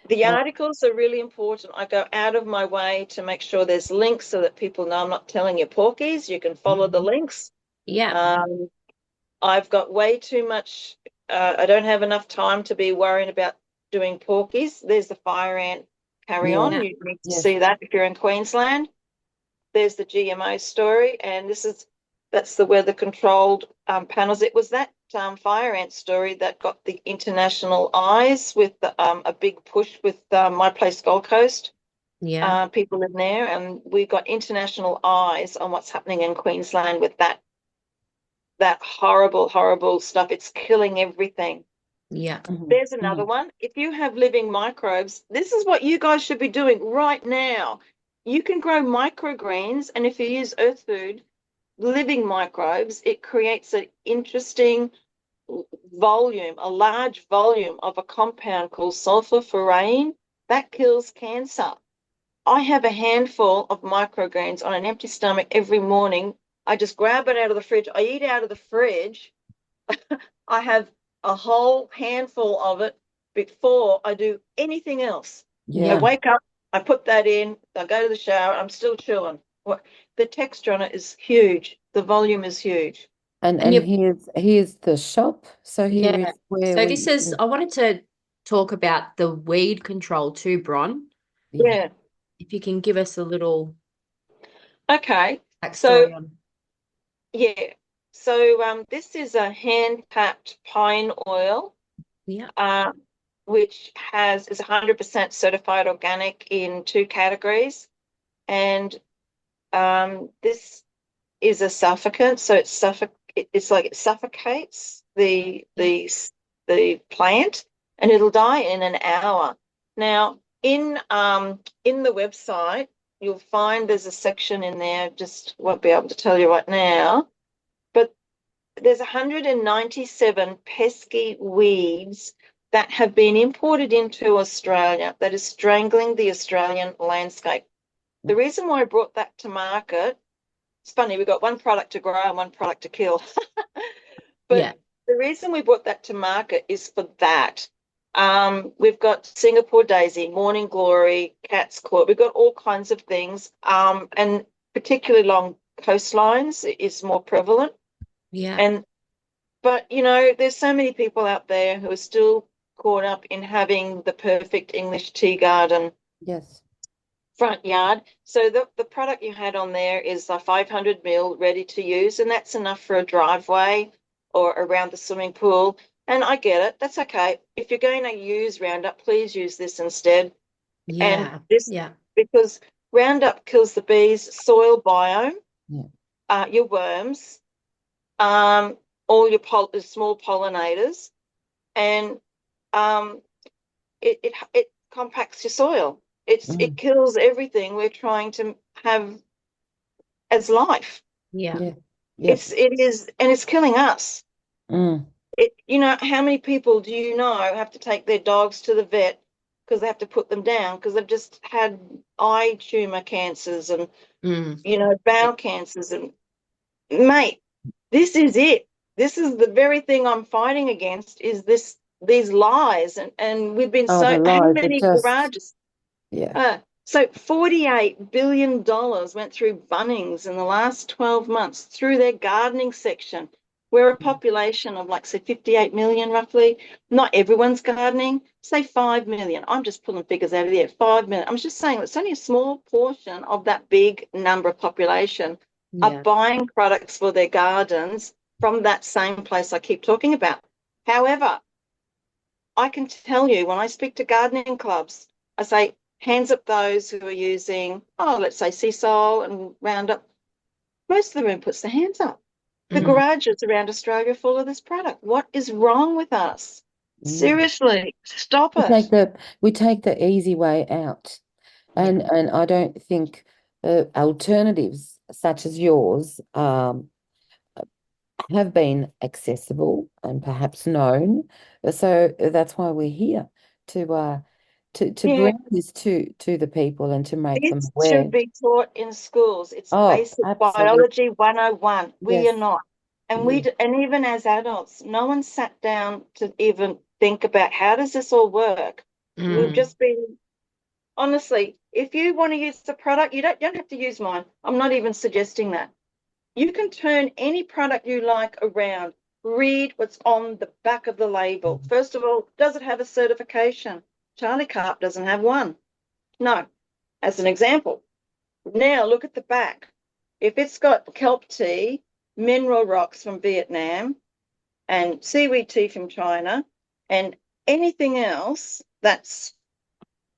The articles are really important. I go out of my way to make sure there's links so that people know I'm not telling you porkies. You can follow the links. Yeah. I've got way too much. I don't have enough time to be worrying about doing porkies. There's the fire ant carry-on. Yeah. You need to see that if you're in Queensland. There's the GMO story, and that's the weather-controlled panels. It was that fire ant story that got the international eyes with a big push with My Place Gold Coast. Yeah. People in there, and we got international eyes on what's happening in Queensland with that horrible, horrible stuff. It's killing everything. Yeah. There's another one. If you have living microbes, this is what you guys should be doing right now. You can grow microgreens, and if you use earth food, living microbes, it creates an interesting volume, a large volume of a compound called sulforaphane that kills cancer. I have a handful of microgreens on an empty stomach every morning. I just grab it out of the fridge. I eat out of the fridge. I have a whole handful of it before I do anything else. Yeah. I wake up, I put that in, I go to the shower, I'm still chewing. What the texture on it is huge. The volume is huge. And And here's the shop. So here yeah. is where So this is, I wanted to talk about the weed control too, Bron. yeah. Yeah. If you can give us a little Okay. So backstory on. yeah. So this is a hand tapped pine oil, Yeah. uh, which is 100% certified organic in 2 categories, and this is a suffocant, so it's like it suffocates Yeah. the plant, and it'll die in an hour. Now, in the website, you'll find there's a section in there, just won't be able to tell you right now, but there's 197 pesky weeds that have been imported into Australia that is strangling the Australian landscape. The reason why I brought that to market, it's funny, we've got one product to grow and one product to kill. Yeah. But the reason we brought that to market is for that. We've got Singapore daisy, morning glory, cat's claw. We've got all kinds of things. And particularly along coastlines is more prevalent. Yeah. And but there's so many people out there who are still caught up in having the perfect English tea garden Yes. front yard. So the product you had on there is a 500 ml ready to use, and that's enough for a driveway or around the swimming pool. And I get it. That's okay. If you're going to use Roundup, please use this instead. And Yeah. this, Yeah. because Roundup kills the bees, soil biome, Yeah. your worms, um, all your small pollinators, and um, it compacts your soil. It Mm. kills everything we're trying to have as life. Yeah. Yeah. Yep. It is, and it's killing us. Mm. How many people do you know have to take their dogs to the vet because they have to put them down because they've just had eye tumor cancers and Mm. bowel cancers, and mate, this is it. This is the very thing I'm fighting against, is these lies, and we've been Oh, the how lies are many just, garages. yeah. So $48 billion went through Bunnings in the last 12 months through their gardening section. We're a population of, like, say, 58 million roughly. Not everyone's gardening. Say 5 million. I'm just pulling figures out of the air. 5 million. I'm just saying it's only a small portion of that big number of population are Yeah. buying products for their gardens from that same place I keep talking about. However, I can tell you, when I speak to gardening clubs, I say, hands up those who are using, let's say sea salt and Roundup. Most of the room puts their hands up. The Mm. garages around Australia are full of this product. What is wrong with us? Mm. Seriously, stop We take it. the easy way out. Yeah. And I don't think alternatives such as yours have been accessible and perhaps known. So that's why we're here to Yeah, bring this to the people and to make them this should aware. be taught in schools. It's Oh, basic absolutely. biology 101. We are Yes. not. And Yeah. and even as adults, no one sat down to even think about, how does this all work? We've Mm. just been, honestly, if you want to use the product, you don't have to use mine. I'm not even suggesting that. You can turn any product you like around. Read what's on the back of the label. First of all, does it have a certification? Charlie Carp doesn't have one. No, as an example. Now look at the back. If it's got kelp tea, mineral rocks from Vietnam, and seaweed tea from China, and anything else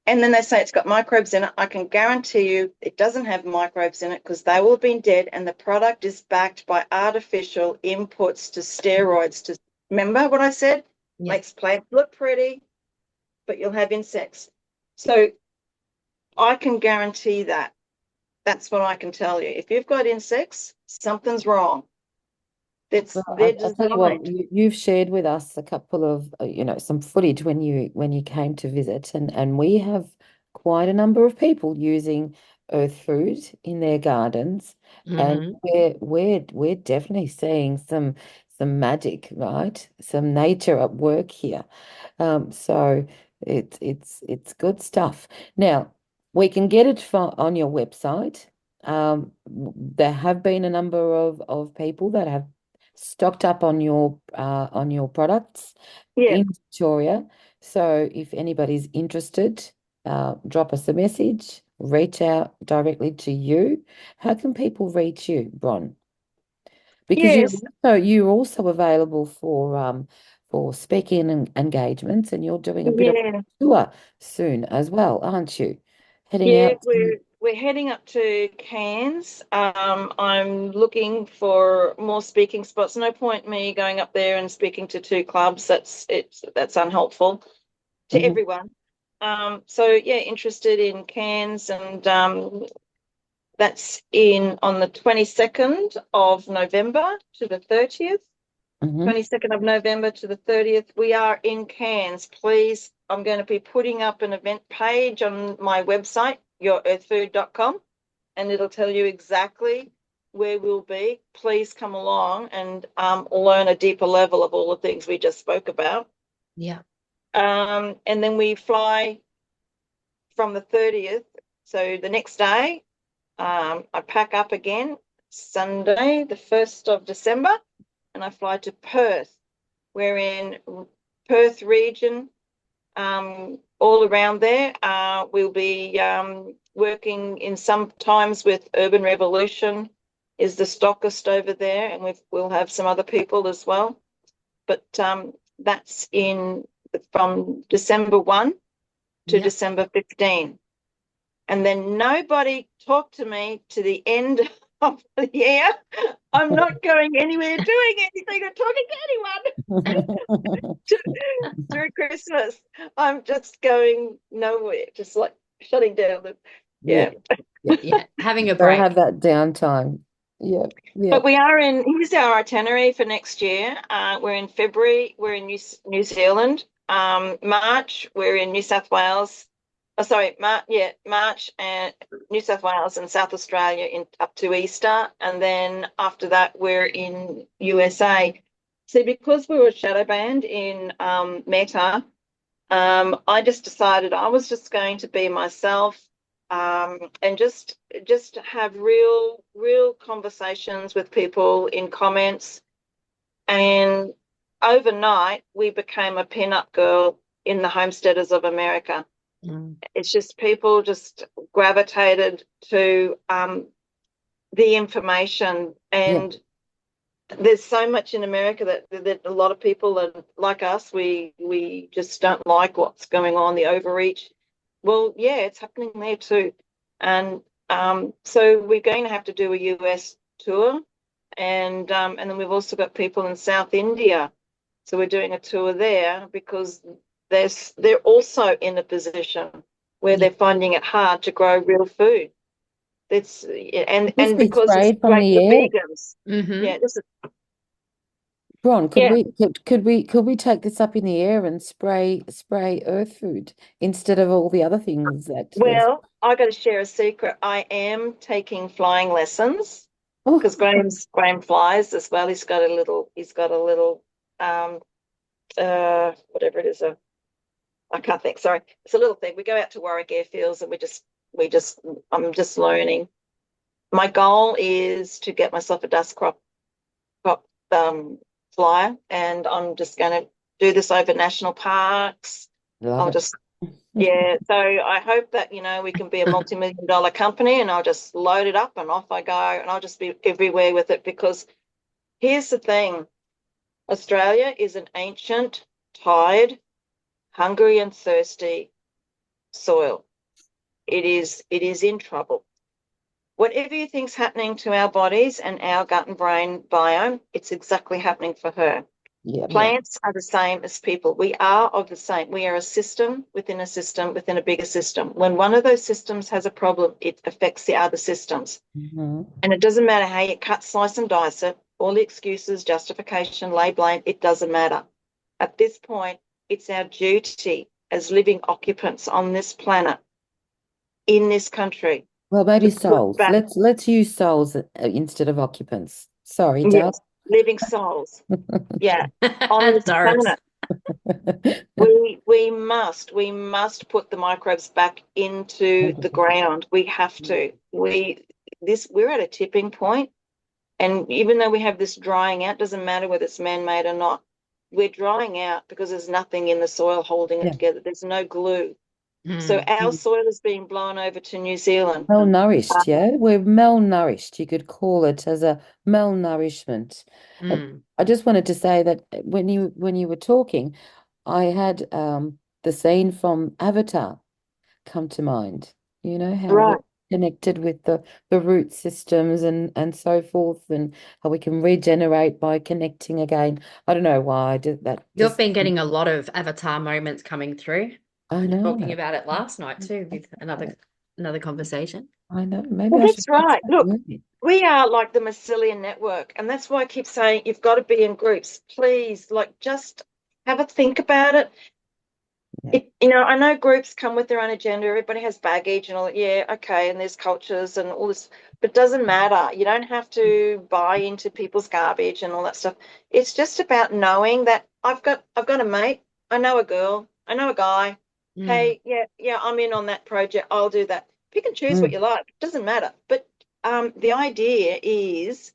and then they say it's got microbes in it, I can guarantee you it doesn't have microbes in it, because they will have been dead, and the product is backed by artificial inputs to steroids. Remember what I said? Yeah. Makes plants look pretty, but you'll have insects. So I can guarantee that. That's what I can tell you. If you've got insects, something's wrong. Well, They're I tell you what, designed. you've shared with us a couple of, some footage when you came to visit, and we have quite a number of people using earth food in their gardens, and Mm-hmm. we're definitely seeing some magic, right? Some nature at work here. So it's good stuff. Now we can get it on your website. There have been a number of people that have stocked up on your products Yeah. in Victoria. So if anybody's interested, drop us a message, reach out directly to you. How can people reach you, Bron? Because Yes. you're also available for speaking engagements, and you're doing a bit of Yeah. a tour soon as well, aren't you? Heading Yeah, out to, we're heading up to Cairns. I'm looking for more speaking spots. No point me going up there and speaking to two clubs. That's unhelpful to Mhm, everyone. So yeah, interested in Cairns, and that's in on the 22nd of November to the 30th. mhm. 22nd of November to the 30th. We are in Cairns. Please, I'm going to be putting up an event page on my website, yourearthfood.com, and it'll tell you exactly where we'll be. Please come along and learn a deeper level of all the things we just spoke about. Yeah. And then we fly from the 30th. So the next day, I pack up again, Sunday, the 1st of December, and I fly to Perth. We're in Perth region, all around there. We'll be working in sometimes with Urban Revolution is the stockist over there, and we'll have some other people as well. But that's in from December 1 to Yeah. December 15. And then nobody talked to me to the end of the year. I'm not going anywhere doing anything or talking to anyone through Christmas. I'm just going nowhere, just like shutting down. Yeah, Yeah. yeah. Yeah. Having a Gotta have break. that downtime. Yeah, yeah. But here's our itinerary for next year. We're in February, we're in New Zealand. March, we're in New South Wales. Oh, sorry, March and New South Wales and South Australia in up to Easter. And then after that, we're in USA. See, because we were shadow banned in Meta, I just decided I was just going to be myself, and just have real conversations with people in comments. And overnight, we became a pin-up girl in the homesteaders of America. Mm. It's just people just gravitated to the information, Yeah. and there's so much in America that a lot of people are like us. We just don't like what's going on, the overreach. Well, yeah, it's happening there too. And so we're going to have to do a US tour, and then we've also got people in South India. So we're doing a tour there because they're also in a position where Yeah. they're finding it hard to grow real food. It's This and be because it's sprayed from great the for air. vegans. Mm-hmm. Yeah, this is Ron, yeah. could we take this up in the air and spray earth food instead of all the other things that there's Well, I got to share a secret. I am taking flying lessons because oh Graham flies as well. He's got a little whatever it is, I can't think, sorry. It's a little thing. We go out to Warwick airfields and we just I'm just learning. My goal is to get myself a crop flyer, and I'm just going to do this over national parks. love I'll it. just Yeah, so I hope that, we can be a multi-million-dollar company, and I'll just load it up and off I go, and I'll just be everywhere with it, because here's the thing. Australia is an ancient, tired, hungry and thirsty soil. It is in trouble. Whatever you think's happening to our bodies and our gut and brain biome, it's exactly happening for her. Yeah. Yeah. Plants are the same as people. We are of the same. We are a system within a bigger system. When one of those systems has a problem, it affects the other systems. Mhm. And it doesn't matter how you cut, slice, and dice it, all the excuses, justification, lay blame, it doesn't matter. At this point, it's our duty as living occupants on this planet, in this country, Well, to maybe put souls. back, Let's use souls instead of occupants. Sorry, Dale. yes, living souls, yeah, on this Doris. planet. We must put the microbes back into the ground. We have to. we're at a tipping point. And even though we have this drying out, doesn't matter whether it's man-made or not, we're drying out because there's nothing in the soil holding it Yeah. together. There's no glue. So Mm. our soil is being blown over to New Zealand. Malnourished, yeah? We're malnourished. You could call it as a malnourishment. Mm. I just wanted to say that when you were talking, I had the scene from Avatar come to mind. You know how we're Right. connected with the root systems and so forth, and how we can regenerate by connecting again. I don't know why I did that. You've Just been getting a lot of avatar moments coming through. I Talking know, about it last night too with another conversation. I know. Maybe Well, I should that's fix right. that Look, word. we are like the mycelium network. And that's why I keep saying you've got to be in groups. Please, like, just have a think about it. Yeah. I know groups come with their own agenda. Everybody has baggage and all that. Yeah, okay. And there's cultures and all this, but it doesn't matter. You don't have to buy into people's garbage and all that stuff. It's just about knowing that I've got a mate, I know a girl, I know a guy. Mm. Hey, yeah, I'm in on that project. I'll do that. Pick and choose what Mm, you like. It doesn't matter. But the idea is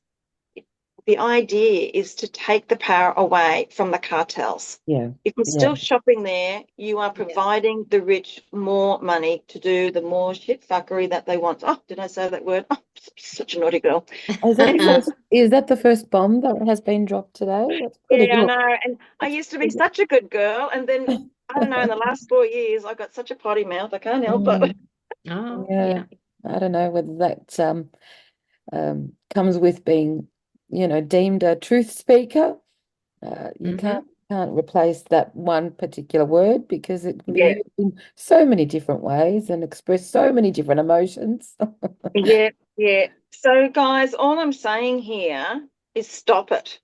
to take the power away from the cartels. yeah, If you're yeah, still shopping there, you are providing the rich more money to do the more shit fuckery that they want. Oh, did I say that word? Oh, such a naughty girl. Anyway, is that the first bomb that has been dropped today? That's pretty yeah, I good. know. And I That's used to be pretty such a good girl. And then, I don't know, in the last 4 years, I got such a potty mouth. I can't help it. good. Oh, Yeah, yeah. I don't know whether that comes with being, deemed a truth speaker. You Hmm. can't replace that one particular word because it can be Yeah, used in so many different ways and express so many different emotions. yeah, yeah. So, guys, all I'm saying here is stop it.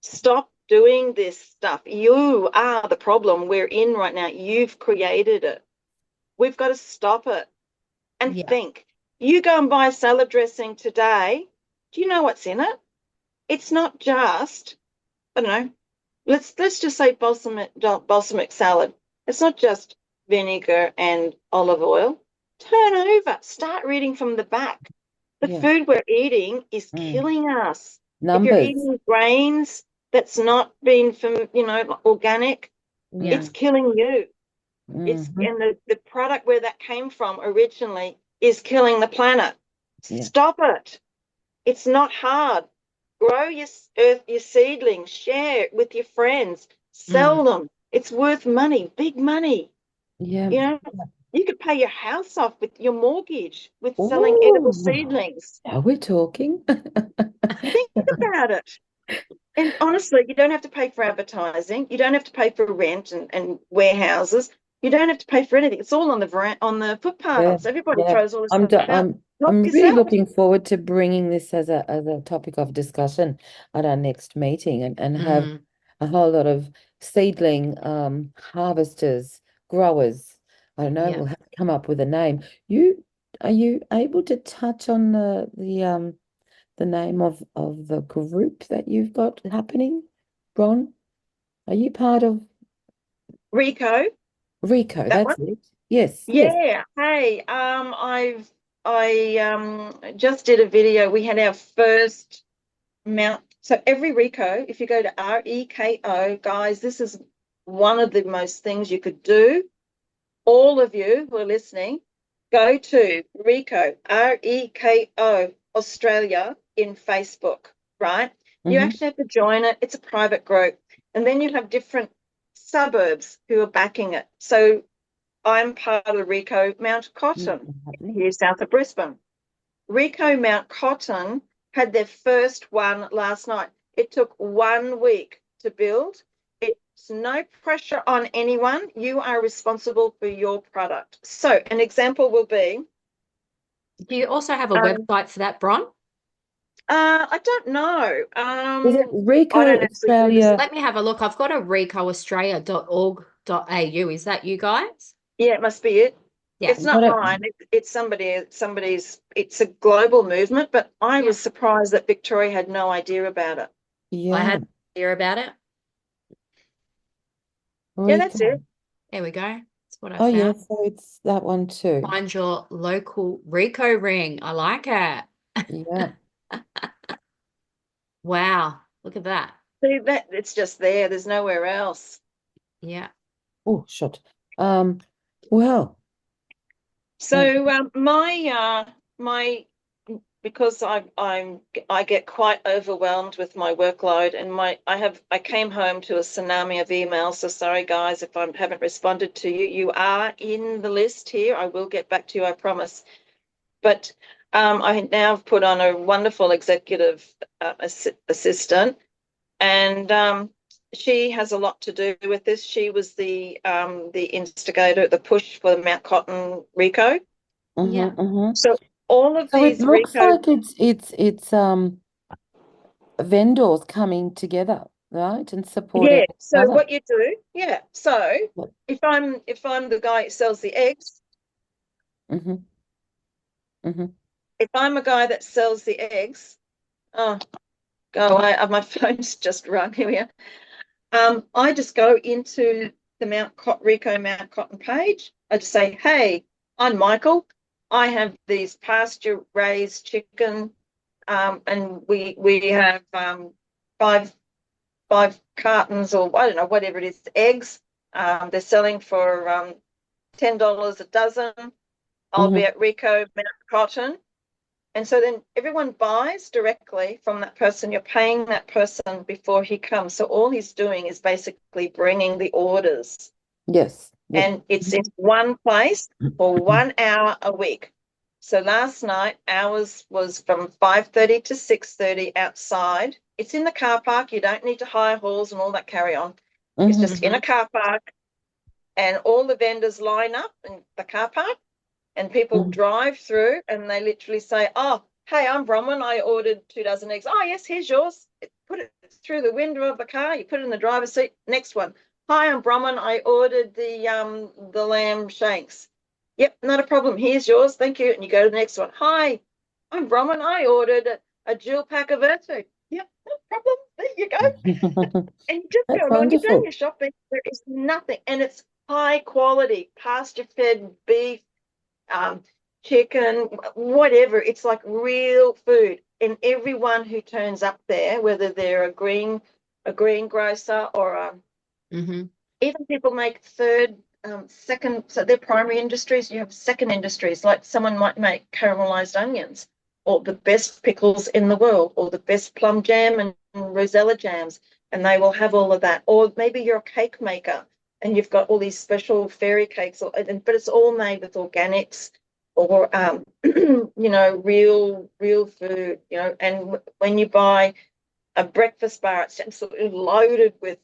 Stop doing this stuff. You are the problem we're in right now. You've created it. We've got to stop it and Yeah. think. You go and buy salad dressing today. Do you know what's in it? It's not just, I don't know, let's just say balsamic salad. It's not just vinegar and olive oil. Turn over. Start reading from the back. The Yeah. food we're eating is Mm. killing us. If you're Numbers. eating grains that's not been from, organic, Yeah. it's killing you. It's Hmm. and the product where that came from originally is killing the planet. Yeah. Stop it. It's not hard. Grow your seedlings, share it with your friends, Mm. sell them. It's worth money, big money. Yeah. You know, you could pay your house off with your mortgage with selling edible Oh, seedlings. now we're talking. Think about it. And honestly, you don't have to pay for advertising. You don't have to pay for rent and warehouses. You don't have to pay for anything. It's all on the Yeah, footpaths. Everybody yeah. throws all this stuff out. Help I'm really yourself. looking forward to bringing this as a topic of discussion at our next meeting and have Mm. a whole lot of seedling harvesters, growers. I don't know, Yeah. we'll have to come up with a name. Are you able to touch on the name of the group that you've got happening, Bron? Are you part of Rico, Rico? that one. That's it. Yes, yes. Yeah. Hey, I just did a video. We had our first Mount. So every Rico, if you go to REKO, guys, this is one of the most things you could do. All of you who are listening, go to Rico, REKO Australia in Facebook, right? You Mm-hmm. actually have to join it. It's a private group. And then you have different suburbs who are backing it. So I'm part of Rico Mount Cotton Happening. here south of Brisbane. Rico Mount Cotton had their first one last night. It took 1 week to build. It's no pressure on anyone. You are responsible for your product. So an example will be, Do you also have a um, website for that, Bron? I don't know. Is it I Rico don't actually do this. Australia? Let me have a look. I've got a ricoaustralia.org.au. Is that you guys? Yeah, it must be it. Yeah. It's not What a, mine. It's somebody's. It's a global movement, but I Yeah. was surprised that Victoria had no idea about it. I yeah, had to hear about it. Yeah, that's Rico. it. There we go. It's what I Oh, yeah, found. so it's that one too. Find your local Rico ring. I like it. Yeah. Wow, look at that. See that it's just there. There's nowhere else. Yeah. Oh, shot. Well, uh, So my because I get quite overwhelmed with my workload and I came home to a tsunami of emails. So sorry guys if I haven't responded to you. You are in the list here. I will get back to you, I promise. But I now have put on a wonderful executive assistant, and she has a lot to do with this. She was the instigator, the push for the Mount Cotton Rico. Yeah. So all of So it these looks Rico, like it's vendors coming together, right? And supporting yeah. each So other. what you do, yeah. So if I'm the guy who sells the eggs, Mm-hmm. Mm-hmm. if I'm a guy that sells the eggs, oh, go away. My phone's just rung. Here we are. I just go into the Rico Mount Cotton page. I just say, hey, I'm Michael. I have these pasture raised chicken, and we have five five cartons or I don't know whatever it is eggs. They're selling for $10 a dozen. I'll Mm-hmm. be at Rico Mount Cotton. And so then everyone buys directly from that person. You're paying that person before he comes. So all he's doing is basically bringing the orders. Yes. Yep. And it's in one place for 1 hour a week. So last night, ours was from 5:30 to 6:30 outside. It's in the car park. You don't need to hire halls and all that carry on. It's Mm-hmm. just in a car park, and all the vendors line up in the car park and people Mm-hmm. drive through and they literally say, oh, hey, I'm Bronwyn. I ordered 2 dozen eggs. Oh, yes, here's yours. Put it through the window of the car. You put it in the driver's seat. Next one. Hi, I'm Bronwyn. I ordered the lamb shanks. Yep, not a problem. Here's yours. Thank you. And you go to the next one. Hi, I'm Bronwyn. I ordered a dual pack of EARTHFOOD. Yep, no problem. There you go. And you just That's go along, you've done wonderful. your shopping. There is nothing. And it's high quality, pasture fed beef, um, chicken, whatever. It's like real food. And everyone who turns up there, whether they're a greengrocer or Mm-hmm. even people make third, second, so they're primary industries. You have second industries, like someone might make caramelized onions or the best pickles in the world or the best plum jam and rosella jams, and they will have all of that. Or maybe you're a cake maker and you've got all these special fairy cakes, but it's all made with organics or real food, and when you buy a breakfast bar, it's absolutely loaded with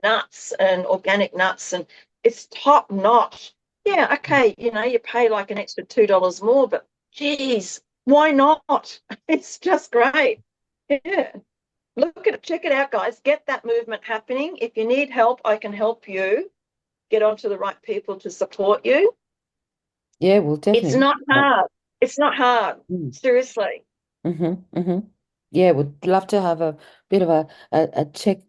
nuts and organic nuts, and it's top notch. Yeah, okay, you pay like an extra $2 more, but geez, why not? It's just great. Yeah. Look at it, check it out, guys. Get that movement happening. If you need help, I can help you get onto the right people to support you. Yeah, we'll It's definitely. not hard. It's not hard. Seriously. Mm-hmm. Mm-hmm. Yeah, would love to have a bit of a check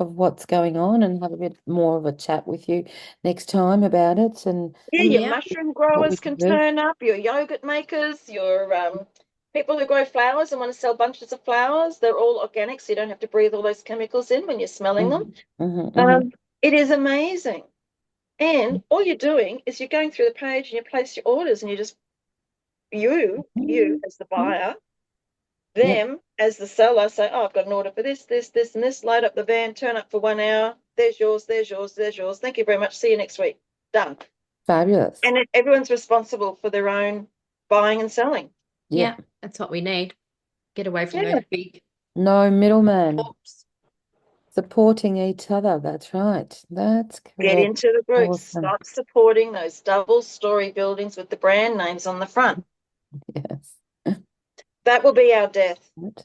of what's going on and have a bit more of a chat with you next time about it Yeah, and your Yeah. mushroom what we growers can can do. turn up, your yogurt makers, your people who grow flowers and want to sell bunches of flowers. They're all organic, so you don't have to breathe all those chemicals in when you're smelling them. Mm-hmm. Mm-hmm. Mm-hmm. Um, it is amazing. And all you're doing is you're going through the page and you place your orders and you as the Mm-hmm. buyer, Yep, them as the seller say, oh, I've got an order for this, and this. Load up the van, turn up for 1 hour. There's yours, there's yours, there's yours. Thank you very much. See you next week. Done. fabulous. And everyone's responsible for their own buying and selling. Yeah. Yep, That's what we need. Get away from those Yeah. big no middleman, shops. supporting each other. That's right. That's Get correct. into the groups. Awesome. Stop supporting those double-story buildings with the brand names on the front. Yes. That will be our death. Right.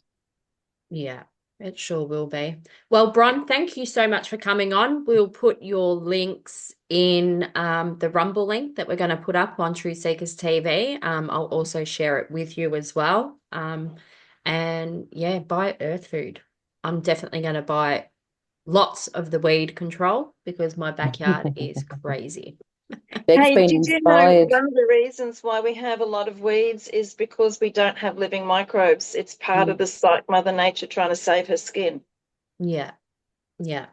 Yeah, it sure will be. Well, Bron, thank you so much for coming on. We'll put your links in the Rumble link that we're going to put up on True Seekers TV. I'll also share it with you as well. And yeah, buy Earth Food. I'm definitely going to buy lots of the weed control because my backyard is crazy. Beck's Hey, been did you know inspired. one of the reasons why we have a lot of weeds is because we don't have living microbes? It's part of Mm. the Mother Nature trying to save her skin. Yeah. Yeah.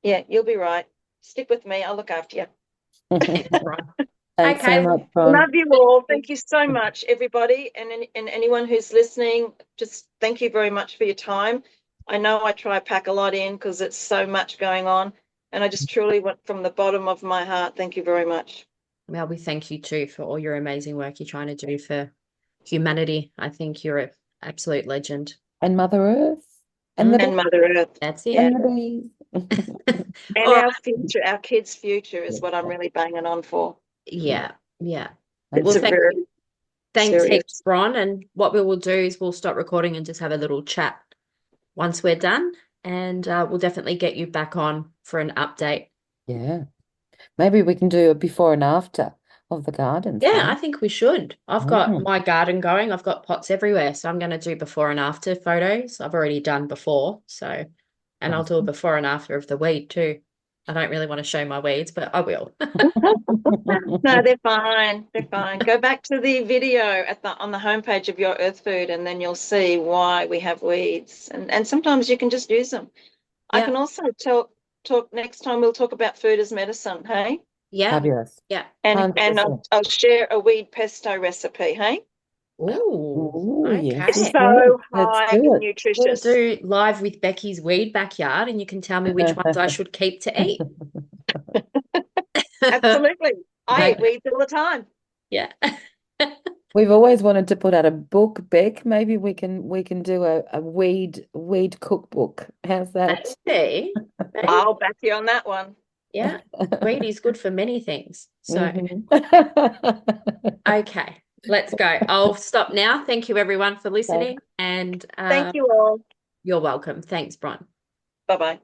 Yeah, you'll be right. Stick with me. I'll look after you. Right. Thanks so Okay. much, Love Bron. you all. Thank you so much, everybody, and anyone who's listening. Just thank you very much for your time. I know I try to pack a lot in because it's so much going on, and I just truly went from the bottom of my heart. Thank you very much. Well, we thank you too for all your amazing work you're trying to do for humanity. I think you're an absolute legend. And Mother Earth and Mm, the And Mother Earth, that's yeah, it. and the bees. and All right. our future, our kids' future is what I'm really banging on for. Yeah. Yeah. It's Well, a Okay. thank very you. Thanks serious. heaps, Bron. And what we will do is we'll stop recording and just have a little chat once we're done. And we'll definitely get you back on for an update. Yeah. Maybe we can do a before and after of the gardens, Yeah, I hey? think we should. I've got Mm. my garden going. I've got pots everywhere. So I'm going to do before and after photos. I've already done before. So, and I'll do a Awesome. before and after of the weed too. I don't really want to show my weeds, but I will. No, they're fine. They're fine. Go back to the video at the on the homepage of Your Earth Food, and then you'll see why we have weeds. And sometimes you can just use them. I Yeah. can also talk next time. We'll talk about food as medicine. Hey, Yeah. Fabulous. Yeah. and I'll, 100%. I'll share a weed pesto recipe. Hey, Ooh. Oh, yes, it's yes, Okay. yes. so Let's high do and it. We'll nutritious. do live with Becky's weed backyard and you can tell me which ones I should keep to eat. Absolutely. I eat Okay. weeds all the time. Yeah. We've always wanted to put out a book, Beck. Maybe we can do a weed cookbook. How's that? Maybe. Maybe. I'll back you on that one. Yeah. Weed is good for many things. So, Mhm. okay, let's go. I'll stop now. Thank you everyone for Okay. listening and Thank you all. you're welcome. Thanks, Bron. Bye bye.